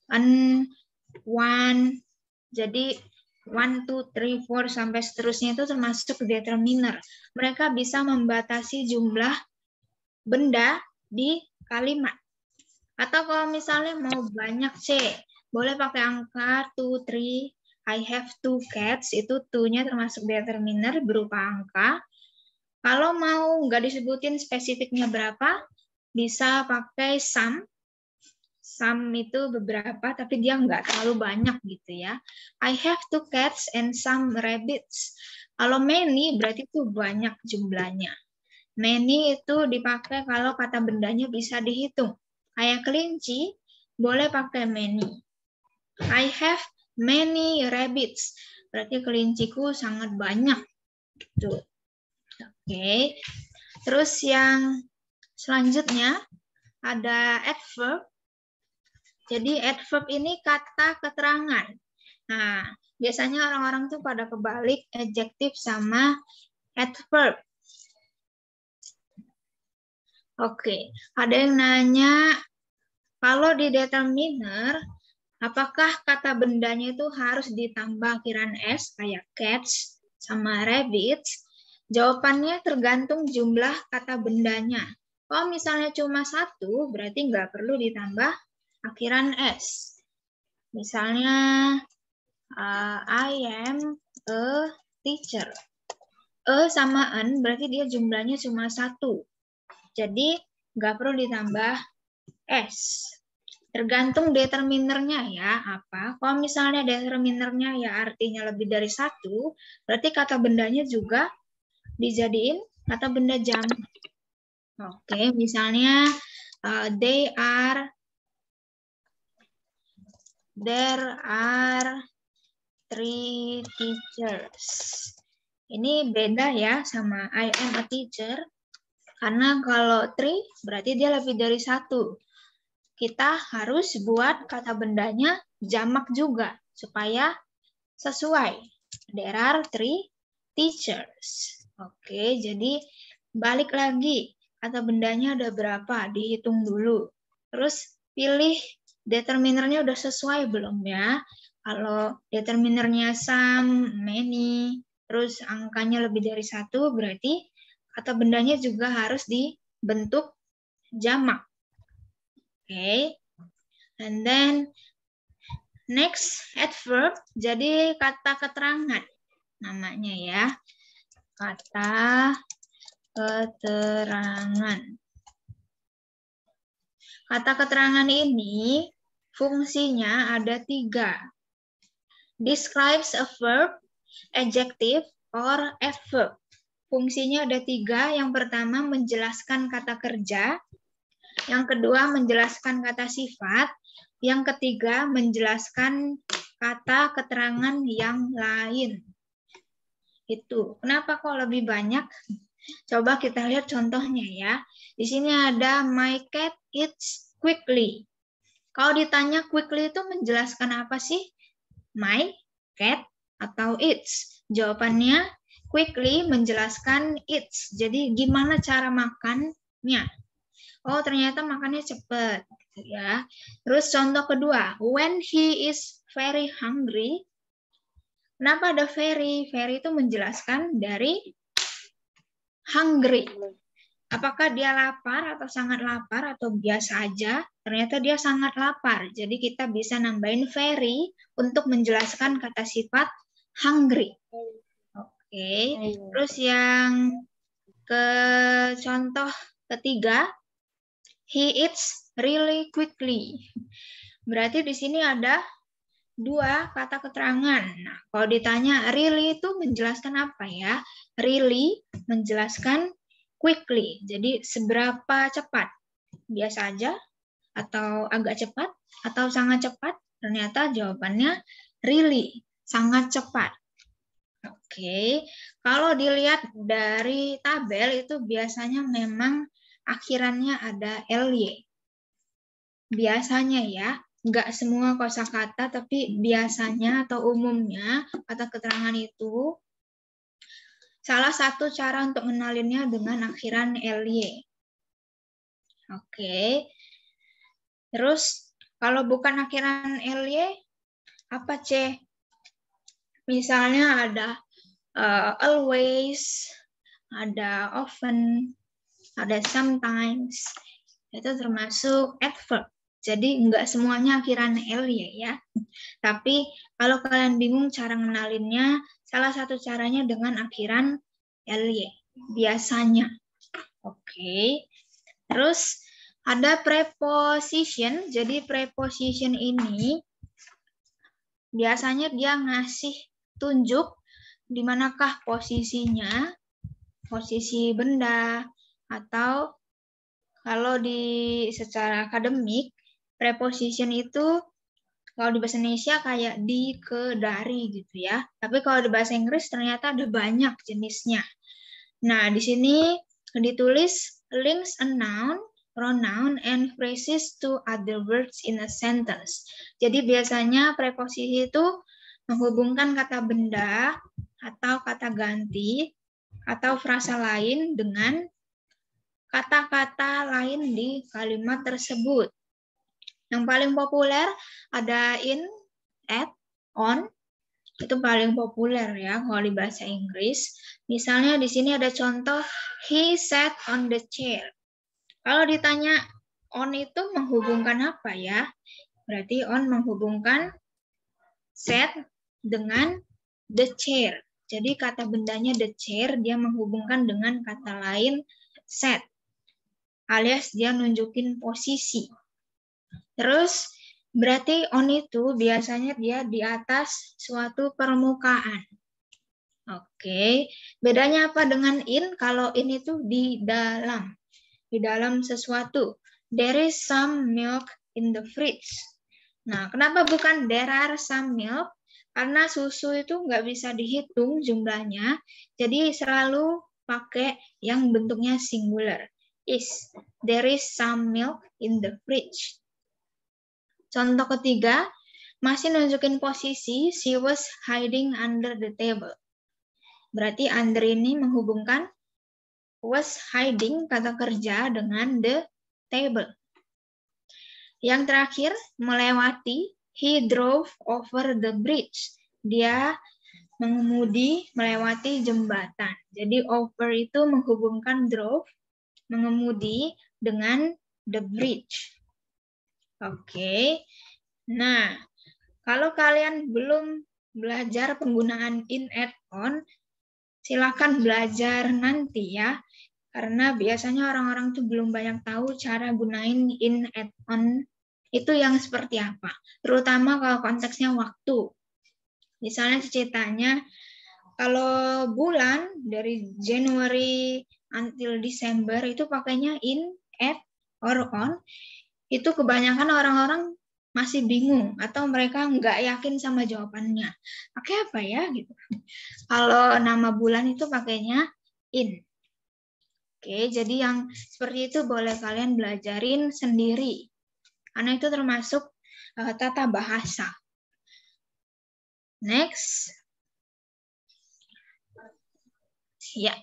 an, one. Jadi 1, 2, 3, 4 sampai seterusnya itu termasuk determiner. Mereka bisa membatasi jumlah benda di kalimat. Atau kalau misalnya mau banyak C, boleh pakai angka 2, 3. I have 2 cats, itu 2-nya termasuk determiner berupa angka. Kalau mau nggak disebutin spesifiknya berapa, bisa pakai some. Some itu beberapa, tapi dia nggak terlalu banyak gitu ya. I have 2 cats and some rabbits. Kalau many berarti itu banyak jumlahnya. Many itu dipakai kalau kata bendanya bisa dihitung. Kayak kelinci, boleh pakai many. I have many rabbits. Berarti kelinciku sangat banyak. Gitu. Oke. Terus yang selanjutnya ada adverb. Jadi adverb ini kata keterangan. Nah, biasanya orang-orang tuh pada kebalik adjective sama adverb. Oke, ada yang nanya, kalau di determiner, apakah kata bendanya itu harus ditambah akhiran S, kayak cats sama rabbits? Jawabannya tergantung jumlah kata bendanya. Kalau misalnya cuma satu, berarti nggak perlu ditambah akhiran S. Misalnya, I am a teacher. Sama an berarti dia jumlahnya cuma satu. Jadi nggak perlu ditambah S. Tergantung determinernya ya apa. Kalau misalnya determinernya ya artinya lebih dari satu, berarti kata bendanya juga dijadiin kata benda jamak. Oke, misalnya there are 3 teachers. Ini beda ya sama I am a teacher. Karena kalau 3 berarti dia lebih dari satu. Kita harus buat kata bendanya jamak juga supaya sesuai. There are 3 teachers. Oke, jadi balik lagi. Kata bendanya ada berapa? Dihitung dulu. Terus pilih determinernya udah sesuai belum ya? Kalau determinernya some, many, terus angkanya lebih dari satu, berarti kata bendanya juga harus dibentuk jamak. Oke. And then next adverb, jadi kata keterangan namanya ya. Kata keterangan. Kata keterangan ini fungsinya ada 3. describes a verb, adjective, or adverb. Fungsinya ada 3. Yang pertama menjelaskan kata kerja. Yang kedua menjelaskan kata sifat. Yang ketiga menjelaskan kata keterangan yang lain. Itu. Kenapa kok lebih banyak? Coba kita lihat contohnya ya. Di sini ada my cat eats quickly. Kalau ditanya quickly itu menjelaskan apa sih? My cat atau eats? Jawabannya quickly menjelaskan eats. Jadi gimana cara makannya? Oh, ternyata makannya cepat ya. Terus contoh kedua, when he is very hungry. Kenapa ada very? Very itu menjelaskan dari hungry. Apakah dia lapar atau sangat lapar atau biasa aja? Ternyata dia sangat lapar. Jadi kita bisa nambahin very untuk menjelaskan kata sifat hungry. Oke. Terus yang contoh ketiga, he eats really quickly. Berarti di sini ada 2 kata keterangan. Nah, kalau ditanya really itu menjelaskan apa ya? Really menjelaskan quickly. Jadi seberapa cepat? Biasa aja atau agak cepat atau sangat cepat? Ternyata jawabannya really, sangat cepat. Oke. Kalau dilihat dari tabel itu biasanya memang akhirannya ada ly. Biasanya ya. Nggak semua kosakata, tapi biasanya atau umumnya kata keterangan itu salah satu cara untuk mengenalinnya dengan akhiran ly. Oke. Terus kalau bukan akhiran ly, apa C? Misalnya ada always, ada often, ada sometimes. Itu termasuk adverb. Jadi nggak semuanya akhiran ly ya. Tapi kalau kalian bingung cara ngenalinnya, salah satu caranya dengan akhiran ly. Biasanya. Oke. Terus ada preposition. Jadi preposition ini biasanya dia ngasih tunjuk di manakah posisinya, posisi benda, atau kalau di secara akademik, preposition itu kalau di bahasa Indonesia kayak di, ke, dari gitu ya. Tapi kalau di bahasa Inggris ternyata ada banyak jenisnya. Nah, di sini ditulis links a noun, pronoun, and phrases to other words in a sentence. Jadi biasanya preposisi itu menghubungkan kata benda atau kata ganti atau frasa lain dengan kata-kata lain di kalimat tersebut. Yang paling populer ada in, at, on. Itu paling populer ya kalau di bahasa Inggris. Misalnya di sini ada contoh he sat on the chair. Kalau ditanya on itu menghubungkan apa ya? Berarti on menghubungkan sat dengan the chair. Jadi kata bendanya the chair dia menghubungkan dengan kata lain sat. Alias dia nunjukin posisi. Terus berarti on itu biasanya dia di atas suatu permukaan. Oke, bedanya apa dengan in? Kalau in itu di dalam sesuatu. There is some milk in the fridge. Nah, kenapa bukan there are some milk? Karena susu itu nggak bisa dihitung jumlahnya, jadi selalu pakai yang bentuknya singular. There is some milk in the fridge. Contoh ketiga, masih nunjukin posisi, she was hiding under the table. Berarti under ini menghubungkan was hiding, kata kerja, dengan the table. Yang terakhir, melewati, he drove over the bridge. Dia mengemudi melewati jembatan. Jadi over itu menghubungkan drove, mengemudi, dengan the bridge. Oke. Nah, kalau kalian belum belajar penggunaan in, at, on, silakan belajar nanti ya. Karena biasanya orang-orang tuh belum banyak tahu cara gunain in, at, on itu yang seperti apa. Terutama kalau konteksnya waktu. Misalnya Cece tanya, kalau bulan dari January until December itu pakainya in, at, or on, itu kebanyakan orang-orang masih bingung atau mereka nggak yakin sama jawabannya. Pakai apa ya gitu. Kalau nama bulan itu pakainya in. Oke, jadi yang seperti itu boleh kalian belajarin sendiri. Karena itu termasuk tata bahasa. Next. Ya.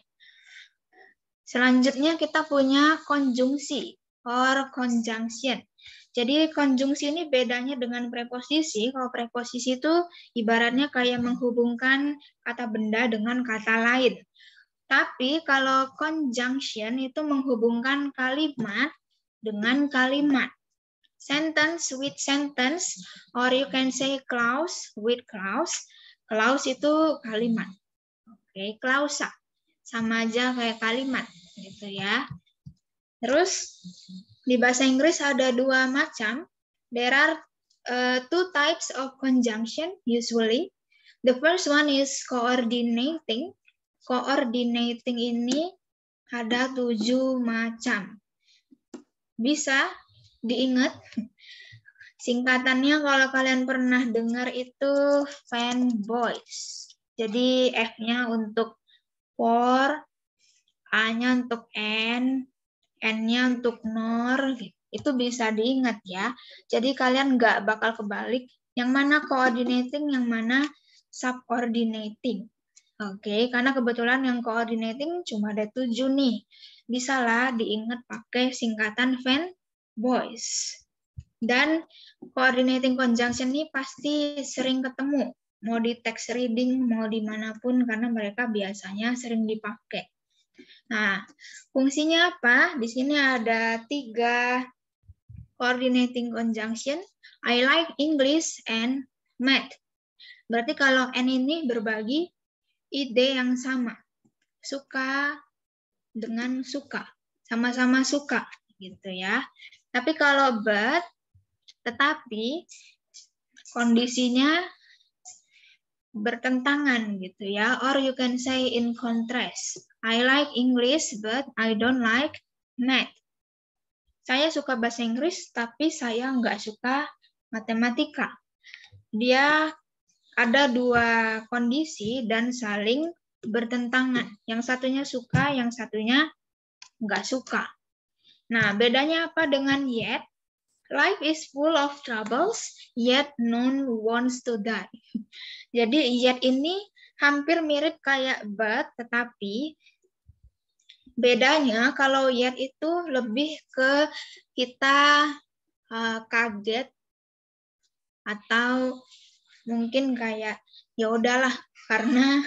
Selanjutnya kita punya konjungsi or conjunction. Jadi konjungsi ini bedanya dengan preposisi. Kalau preposisi itu ibaratnya kayak menghubungkan kata benda dengan kata lain. Tapi kalau conjunction itu menghubungkan kalimat dengan kalimat. Sentence with sentence, or you can say clause with clause. Clause itu kalimat. Oke, klausa. Sama aja kayak kalimat gitu ya. Terus di bahasa Inggris ada dua macam. There are two types of conjunction usually. The first one is coordinating. Coordinating ini ada 7 macam. Bisa diingat. Singkatannya kalau kalian pernah dengar itu fanboys. Jadi F-nya untuk for, A-nya untuk N-nya untuk nor. Itu bisa diingat ya. Jadi kalian nggak bakal kebalik. Yang mana coordinating, yang mana subordinating. Oke, karena kebetulan yang coordinating cuma ada 7 nih. Bisalah diingat pakai singkatan fanboys. Dan coordinating conjunction ini pasti sering ketemu. Mau di text reading, mau dimanapun, karena mereka biasanya sering dipakai. Nah, fungsinya apa? Di sini ada 3 coordinating conjunction. I like English and math. Berarti kalau N ini berbagi ide yang sama. Suka dengan suka. Sama-sama suka gitu ya. Tapi kalau but, tetapi kondisinya bertentangan gitu ya. Or you can say in contrast. I like English but I don't like math. Saya suka bahasa Inggris tapi saya nggak suka matematika. Dia ada 2 kondisi dan saling bertentangan. Yang satunya suka, yang satunya nggak suka. Nah, bedanya apa dengan yet? Life is full of troubles, yet none wants to die. Jadi yet ini hampir mirip kayak but, tetapi bedanya kalau yet itu lebih ke kita kaget atau mungkin kayak ya udahlah karena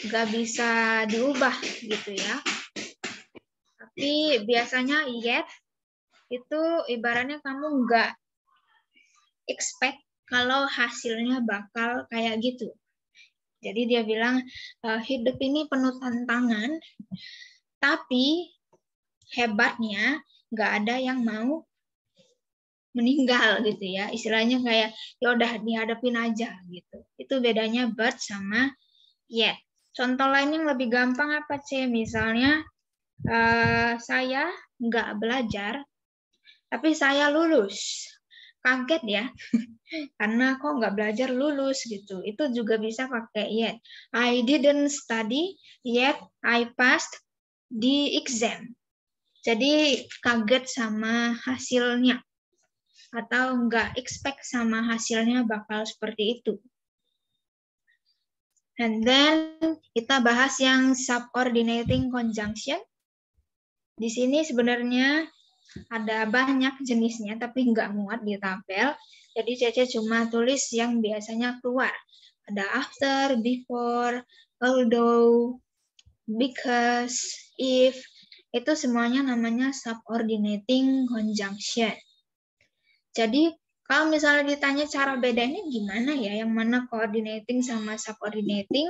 nggak bisa diubah gitu ya. Tapi biasanya yet itu ibaratnya kamu nggak expect kalau hasilnya bakal kayak gitu. Jadi dia bilang hidup ini penuh tantangan, tapi hebatnya nggak ada yang mau meninggal gitu ya. Istilahnya kayak ya udah dihadapin aja gitu. Itu bedanya but sama yet. Contoh lain yang lebih gampang apa C? Misalnya saya nggak belajar, tapi saya lulus. Kaget ya, karena kok nggak belajar lulus gitu. Itu juga bisa pakai yet. I didn't study, yet I passed the exam. Jadi kaget sama hasilnya. Atau nggak expect sama hasilnya bakal seperti itu. And then kita bahas yang subordinating conjunction. Di sini sebenarnya ada banyak jenisnya, tapi nggak muat di tabel. Jadi Cece cuma tulis yang biasanya keluar. Ada after, before, although, because, if. Itu semuanya namanya subordinating conjunction. Jadi kalau misalnya ditanya cara bedanya gimana ya, yang mana coordinating sama subordinating,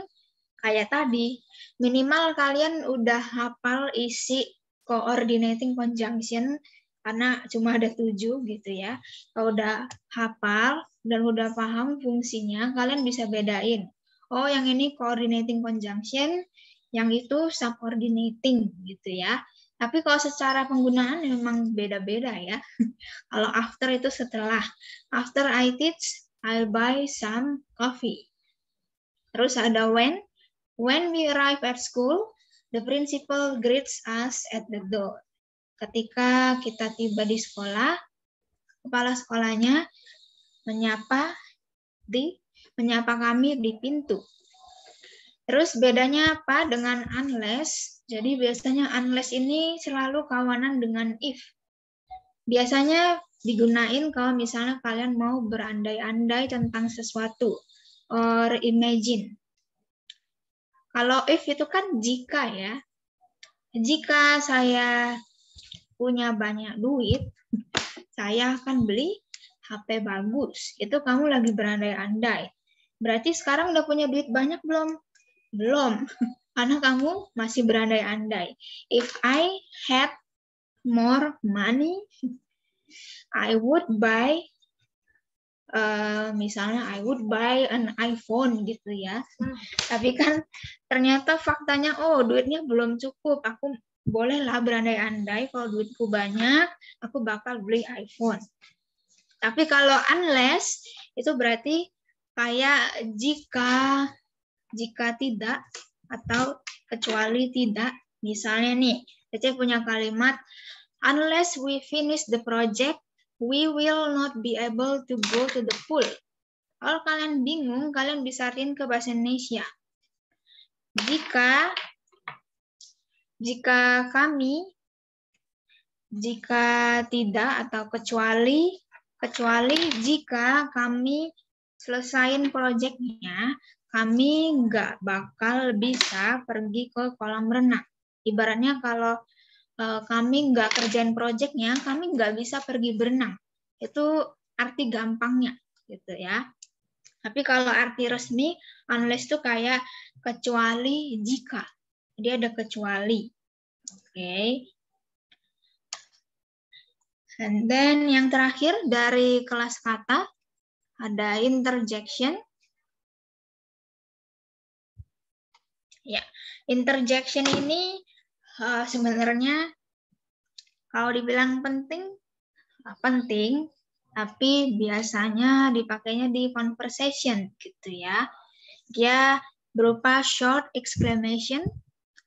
kayak tadi, minimal kalian udah hafal isi coordinating conjunction, karena cuma ada 7 gitu ya. Kalau udah hafal, dan udah paham fungsinya, kalian bisa bedain. Oh, yang ini coordinating conjunction, yang itu subordinating gitu ya. Tapi kalau secara penggunaan memang beda-beda ya. Kalau after itu setelah. After I teach, I'll buy some coffee. Terus ada when. When we arrive at school, the principal greets us at the door. Ketika kita tiba di sekolah, kepala sekolahnya menyapa kami di pintu. Terus bedanya apa dengan unless? Jadi biasanya unless ini selalu kawanan dengan if. Biasanya digunain kalau misalnya kalian mau berandai-andai tentang sesuatu or imagine. Kalau if itu kan jika ya. Jika saya punya banyak duit, saya akan beli HP bagus. Itu kamu lagi berandai-andai. Berarti sekarang udah punya duit banyak belum? Belum, karena kamu masih berandai-andai. If I had more money, I would buy, misalnya I would buy an iPhone gitu ya. Tapi kan ternyata faktanya, oh duitnya belum cukup, aku bolehlah berandai-andai kalau duitku banyak, aku bakal beli iPhone. Tapi kalau unless, itu berarti kayak jika tidak, atau kecuali tidak. Misalnya nih, Cece punya kalimat, unless we finish the project, we will not be able to go to the pool. Kalau kalian bingung, kalian bisa artiin ke bahasa Indonesia. Jika tidak atau kecuali jika kami selesain proyeknya, kami nggak bakal bisa pergi ke kolam renang. Ibaratnya kalau kami nggak kerjain proyeknya, kami nggak bisa pergi berenang. Itu arti gampangnya, gitu ya. Tapi kalau arti resmi, unless itu kayak kecuali jika. Dia ada kecuali. Oke. And then yang terakhir dari kelas kata, ada interjection. Ya, interjection ini sebenarnya kalau dibilang penting, tapi biasanya dipakainya di conversation gitu ya. Dia berupa short exclamation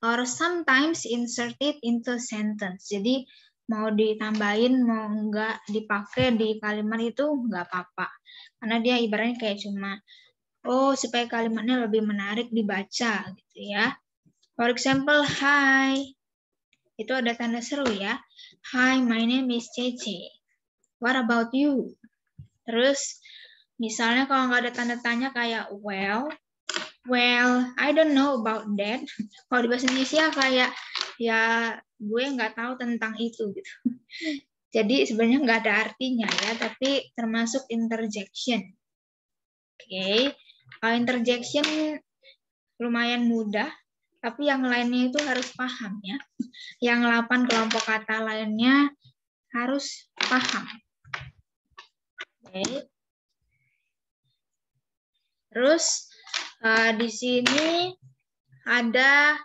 or sometimes inserted into sentence. Jadi mau ditambahin, mau enggak dipakai di kalimat itu enggak apa-apa. Karena dia ibaratnya kayak cuma supaya kalimatnya lebih menarik dibaca gitu ya. For example, hi. Itu ada tanda seru ya. Hi, my name is Cece. What about you? Terus misalnya kalau nggak ada tanda tanya kayak well, I don't know about that. Kalau di bahasa Indonesia kayak ya gue nggak tahu tentang itu gitu. Jadi sebenarnya nggak ada artinya ya, tapi termasuk interjection. Oke. Kalau interjection lumayan mudah, tapi yang lainnya itu harus paham ya. Yang 8 kelompok kata lainnya harus paham. Oke. Terus di sini ada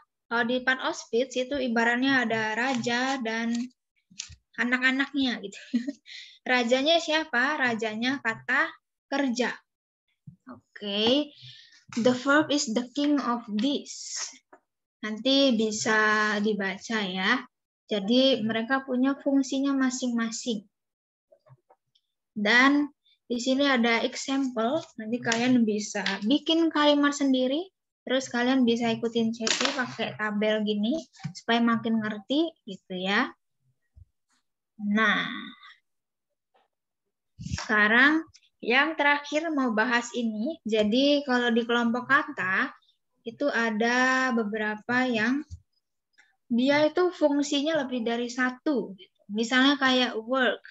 di part of speech itu ibaratnya ada raja dan anak-anaknya gitu. Rajanya siapa? Rajanya kata kerja. Oke. The verb is the king of this. Nanti bisa dibaca ya. Jadi mereka punya fungsinya masing-masing. Dan di sini ada example. Nanti kalian bisa bikin kalimat sendiri. Terus kalian bisa ikutin Cece pakai tabel gini supaya makin ngerti gitu ya. Nah, sekarang yang terakhir mau bahas ini. Jadi kalau di kelompok kata itu ada beberapa yang dia itu fungsinya lebih dari satu. Misalnya kayak work.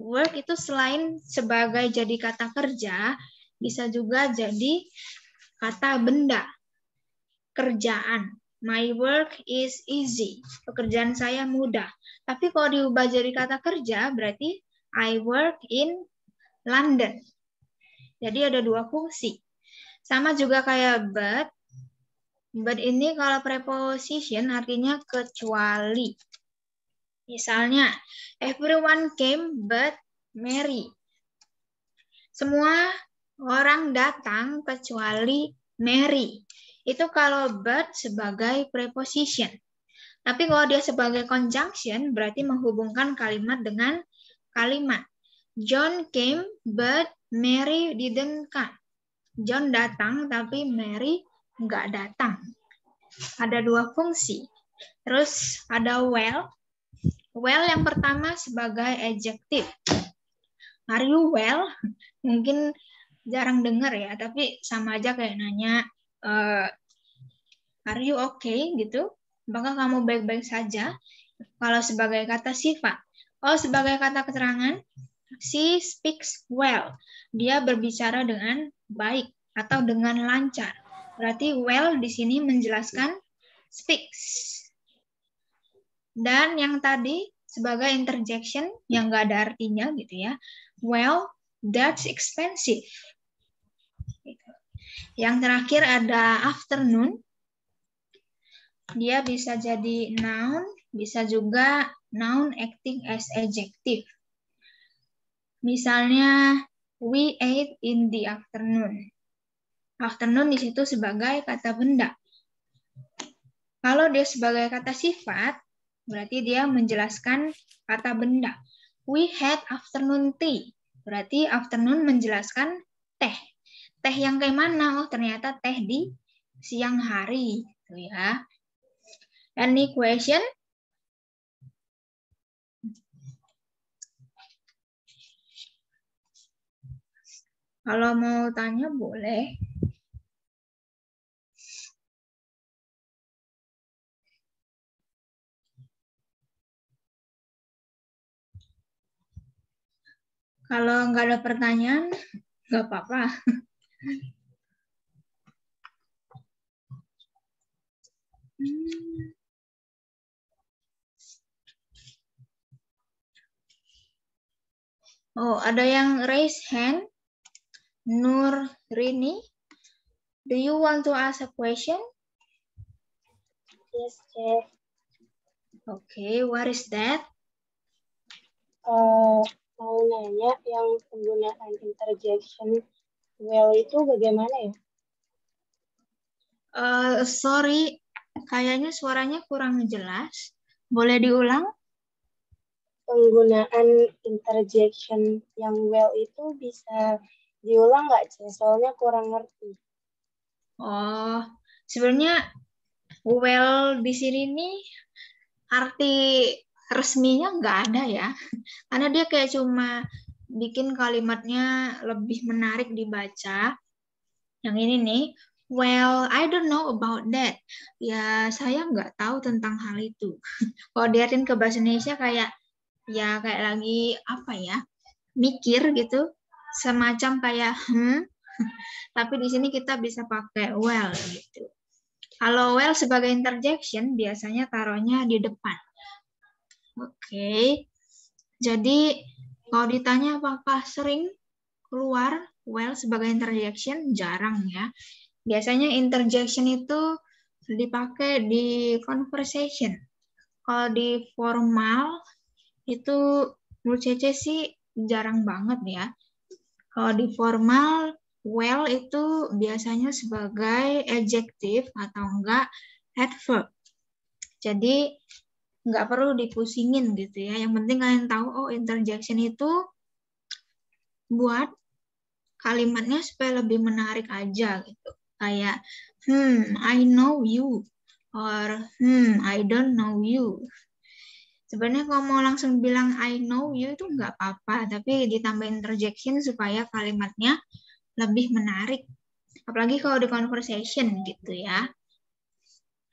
Work itu selain sebagai jadi kata kerja, bisa juga jadi kata benda. Kerjaan. My work is easy. Pekerjaan saya mudah. Tapi kalau diubah jadi kata kerja, berarti I work in London. Jadi ada dua fungsi. Sama juga kayak but. But ini kalau preposition artinya kecuali. Misalnya, everyone came but Mary. Semua orang datang kecuali Mary. Itu kalau but sebagai preposition. Tapi kalau dia sebagai conjunction, berarti menghubungkan kalimat dengan kalimat. John came but Mary didn't come. John datang tapi Mary nggak datang. Ada dua fungsi. Terus ada well. Well yang pertama sebagai adjective. Are you well? Mungkin jarang dengar ya, tapi sama aja kayak nanya, are you okay gitu? Apakah kamu baik-baik saja? Kalau sebagai kata sifat. Oh, sebagai kata keterangan, she speaks well. Dia berbicara dengan baik atau dengan lancar. Berarti well di sini menjelaskan speaks. Dan yang tadi sebagai interjection yang nggak ada artinya gitu ya. Well, that's expensive. Yang terakhir ada afternoon. Dia bisa jadi noun, bisa juga noun acting as adjective. Misalnya, we ate in the afternoon. Afternoon di situ sebagai kata benda. Kalau dia sebagai kata sifat, berarti dia menjelaskan kata benda. We had afternoon tea. Berarti afternoon menjelaskan teh. Teh yang kayak mana? Oh, ternyata teh di siang hari. Gitu ya. Any question? Kalau mau tanya boleh. Kalau nggak ada pertanyaan, nggak apa-apa. Oh, ada yang raise hand. Nur Rini, do you want to ask a question? Yes, Chef. Okay, what is that? Mau nanya yang penggunaan interjection well itu bagaimana ya? Sorry, kayaknya suaranya kurang jelas. Boleh diulang? Penggunaan interjection yang well itu bisa diulang nggak, Chef? Soalnya kurang ngerti. Oh, sebenarnya well di sini nih arti resminya nggak ada ya. Karena dia kayak cuma bikin kalimatnya lebih menarik dibaca. Yang ini nih, well, I don't know about that. Ya, saya nggak tahu tentang hal itu. Kalau diartin ke bahasa Indonesia kayak, ya kayak lagi apa ya, mikir gitu. Semacam kayak, tapi di sini kita bisa pakai well gitu. Kalau well sebagai interjection, biasanya taruhnya di depan. Oke. Jadi, kalau ditanya apakah sering keluar well sebagai interjection, jarang ya. Biasanya interjection itu dipakai di conversation. Kalau di formal itu menurut Cece sih jarang banget ya. Kalau di formal, well itu biasanya sebagai adjective atau enggak adverb. Jadi nggak perlu dipusingin gitu ya. Yang penting kalian tahu, oh interjection itu buat kalimatnya supaya lebih menarik aja gitu. Kayak, I know you. Or, I don't know you. Sebenarnya kalau mau langsung bilang I know you itu nggak apa-apa. Tapi ditambah interjection supaya kalimatnya lebih menarik. Apalagi kalau di conversation gitu ya.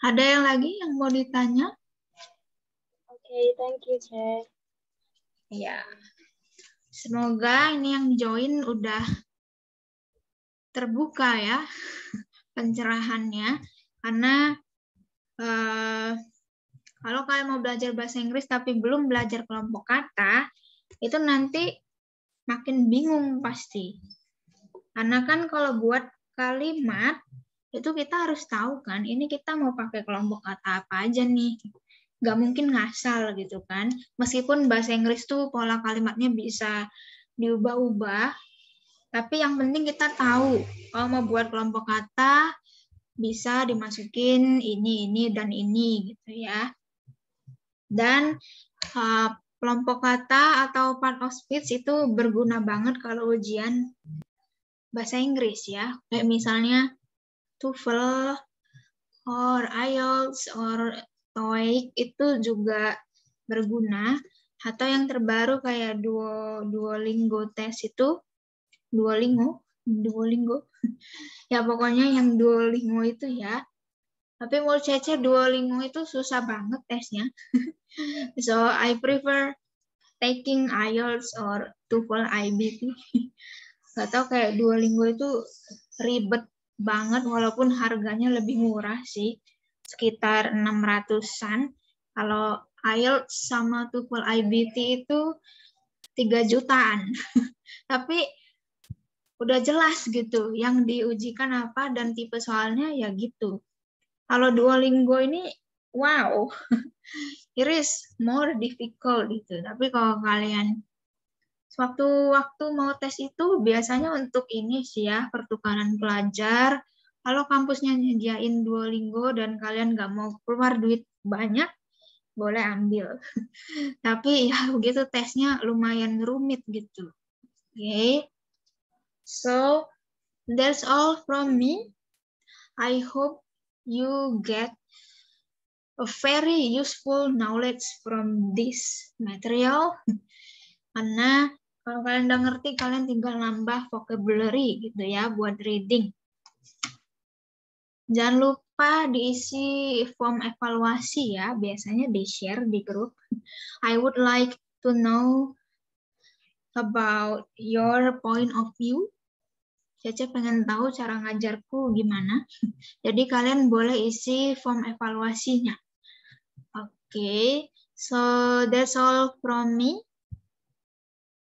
Ada yang lagi yang mau ditanya? Oke, thank you, Chef. Ya. Semoga ini yang join udah terbuka ya pencerahannya. Karena kalau kalian mau belajar bahasa Inggris tapi belum belajar kelompok kata, itu nanti makin bingung pasti. Karena kan kalau buat kalimat, itu kita harus tahu kan, ini kita mau pakai kelompok kata apa aja nih. Nggak mungkin ngasal gitu kan. Meskipun bahasa Inggris tuh pola kalimatnya bisa diubah-ubah, tapi yang penting kita tahu, kalau mau buat kelompok kata, bisa dimasukin ini, dan ini gitu ya. Dan kelompok kata atau part of speech itu berguna banget kalau ujian bahasa Inggris ya. Kayak misalnya TOEFL, or IELTS, or TOEIC itu juga berguna. Atau yang terbaru kayak Duolingo test itu, Duolingo, ya pokoknya yang Duolingo itu ya. Tapi menurut Cece Duolingo itu susah banget tesnya. So I prefer taking IELTS or TOEFL IBT. Gak tau kayak Duolingo itu ribet banget walaupun harganya lebih murah sih. Sekitar 600-an. Kalau IELTS sama TOEFL IBT itu 3 jutaan. Tapi udah jelas gitu yang diujikan apa dan tipe soalnya ya gitu. Kalau Duolingo ini wow, it is more difficult gitu. Tapi kalau kalian waktu mau tes itu biasanya untuk ini sih ya, pertukaran pelajar. Kalau kampusnya nyediain Duolingo dan kalian nggak mau keluar duit banyak, boleh ambil. Tapi ya begitu tesnya lumayan rumit gitu. Okay. So that's all from me. I hope you get a very useful knowledge from this material. Karena kalau kalian udah ngerti, kalian tinggal nambah vocabulary gitu ya buat reading. Jangan lupa diisi form evaluasi ya, biasanya di-share di grup. I would like to know about your point of view. Cece pengen tahu cara ngajarku gimana. Jadi kalian boleh isi form evaluasinya. Okay, so that's all from me.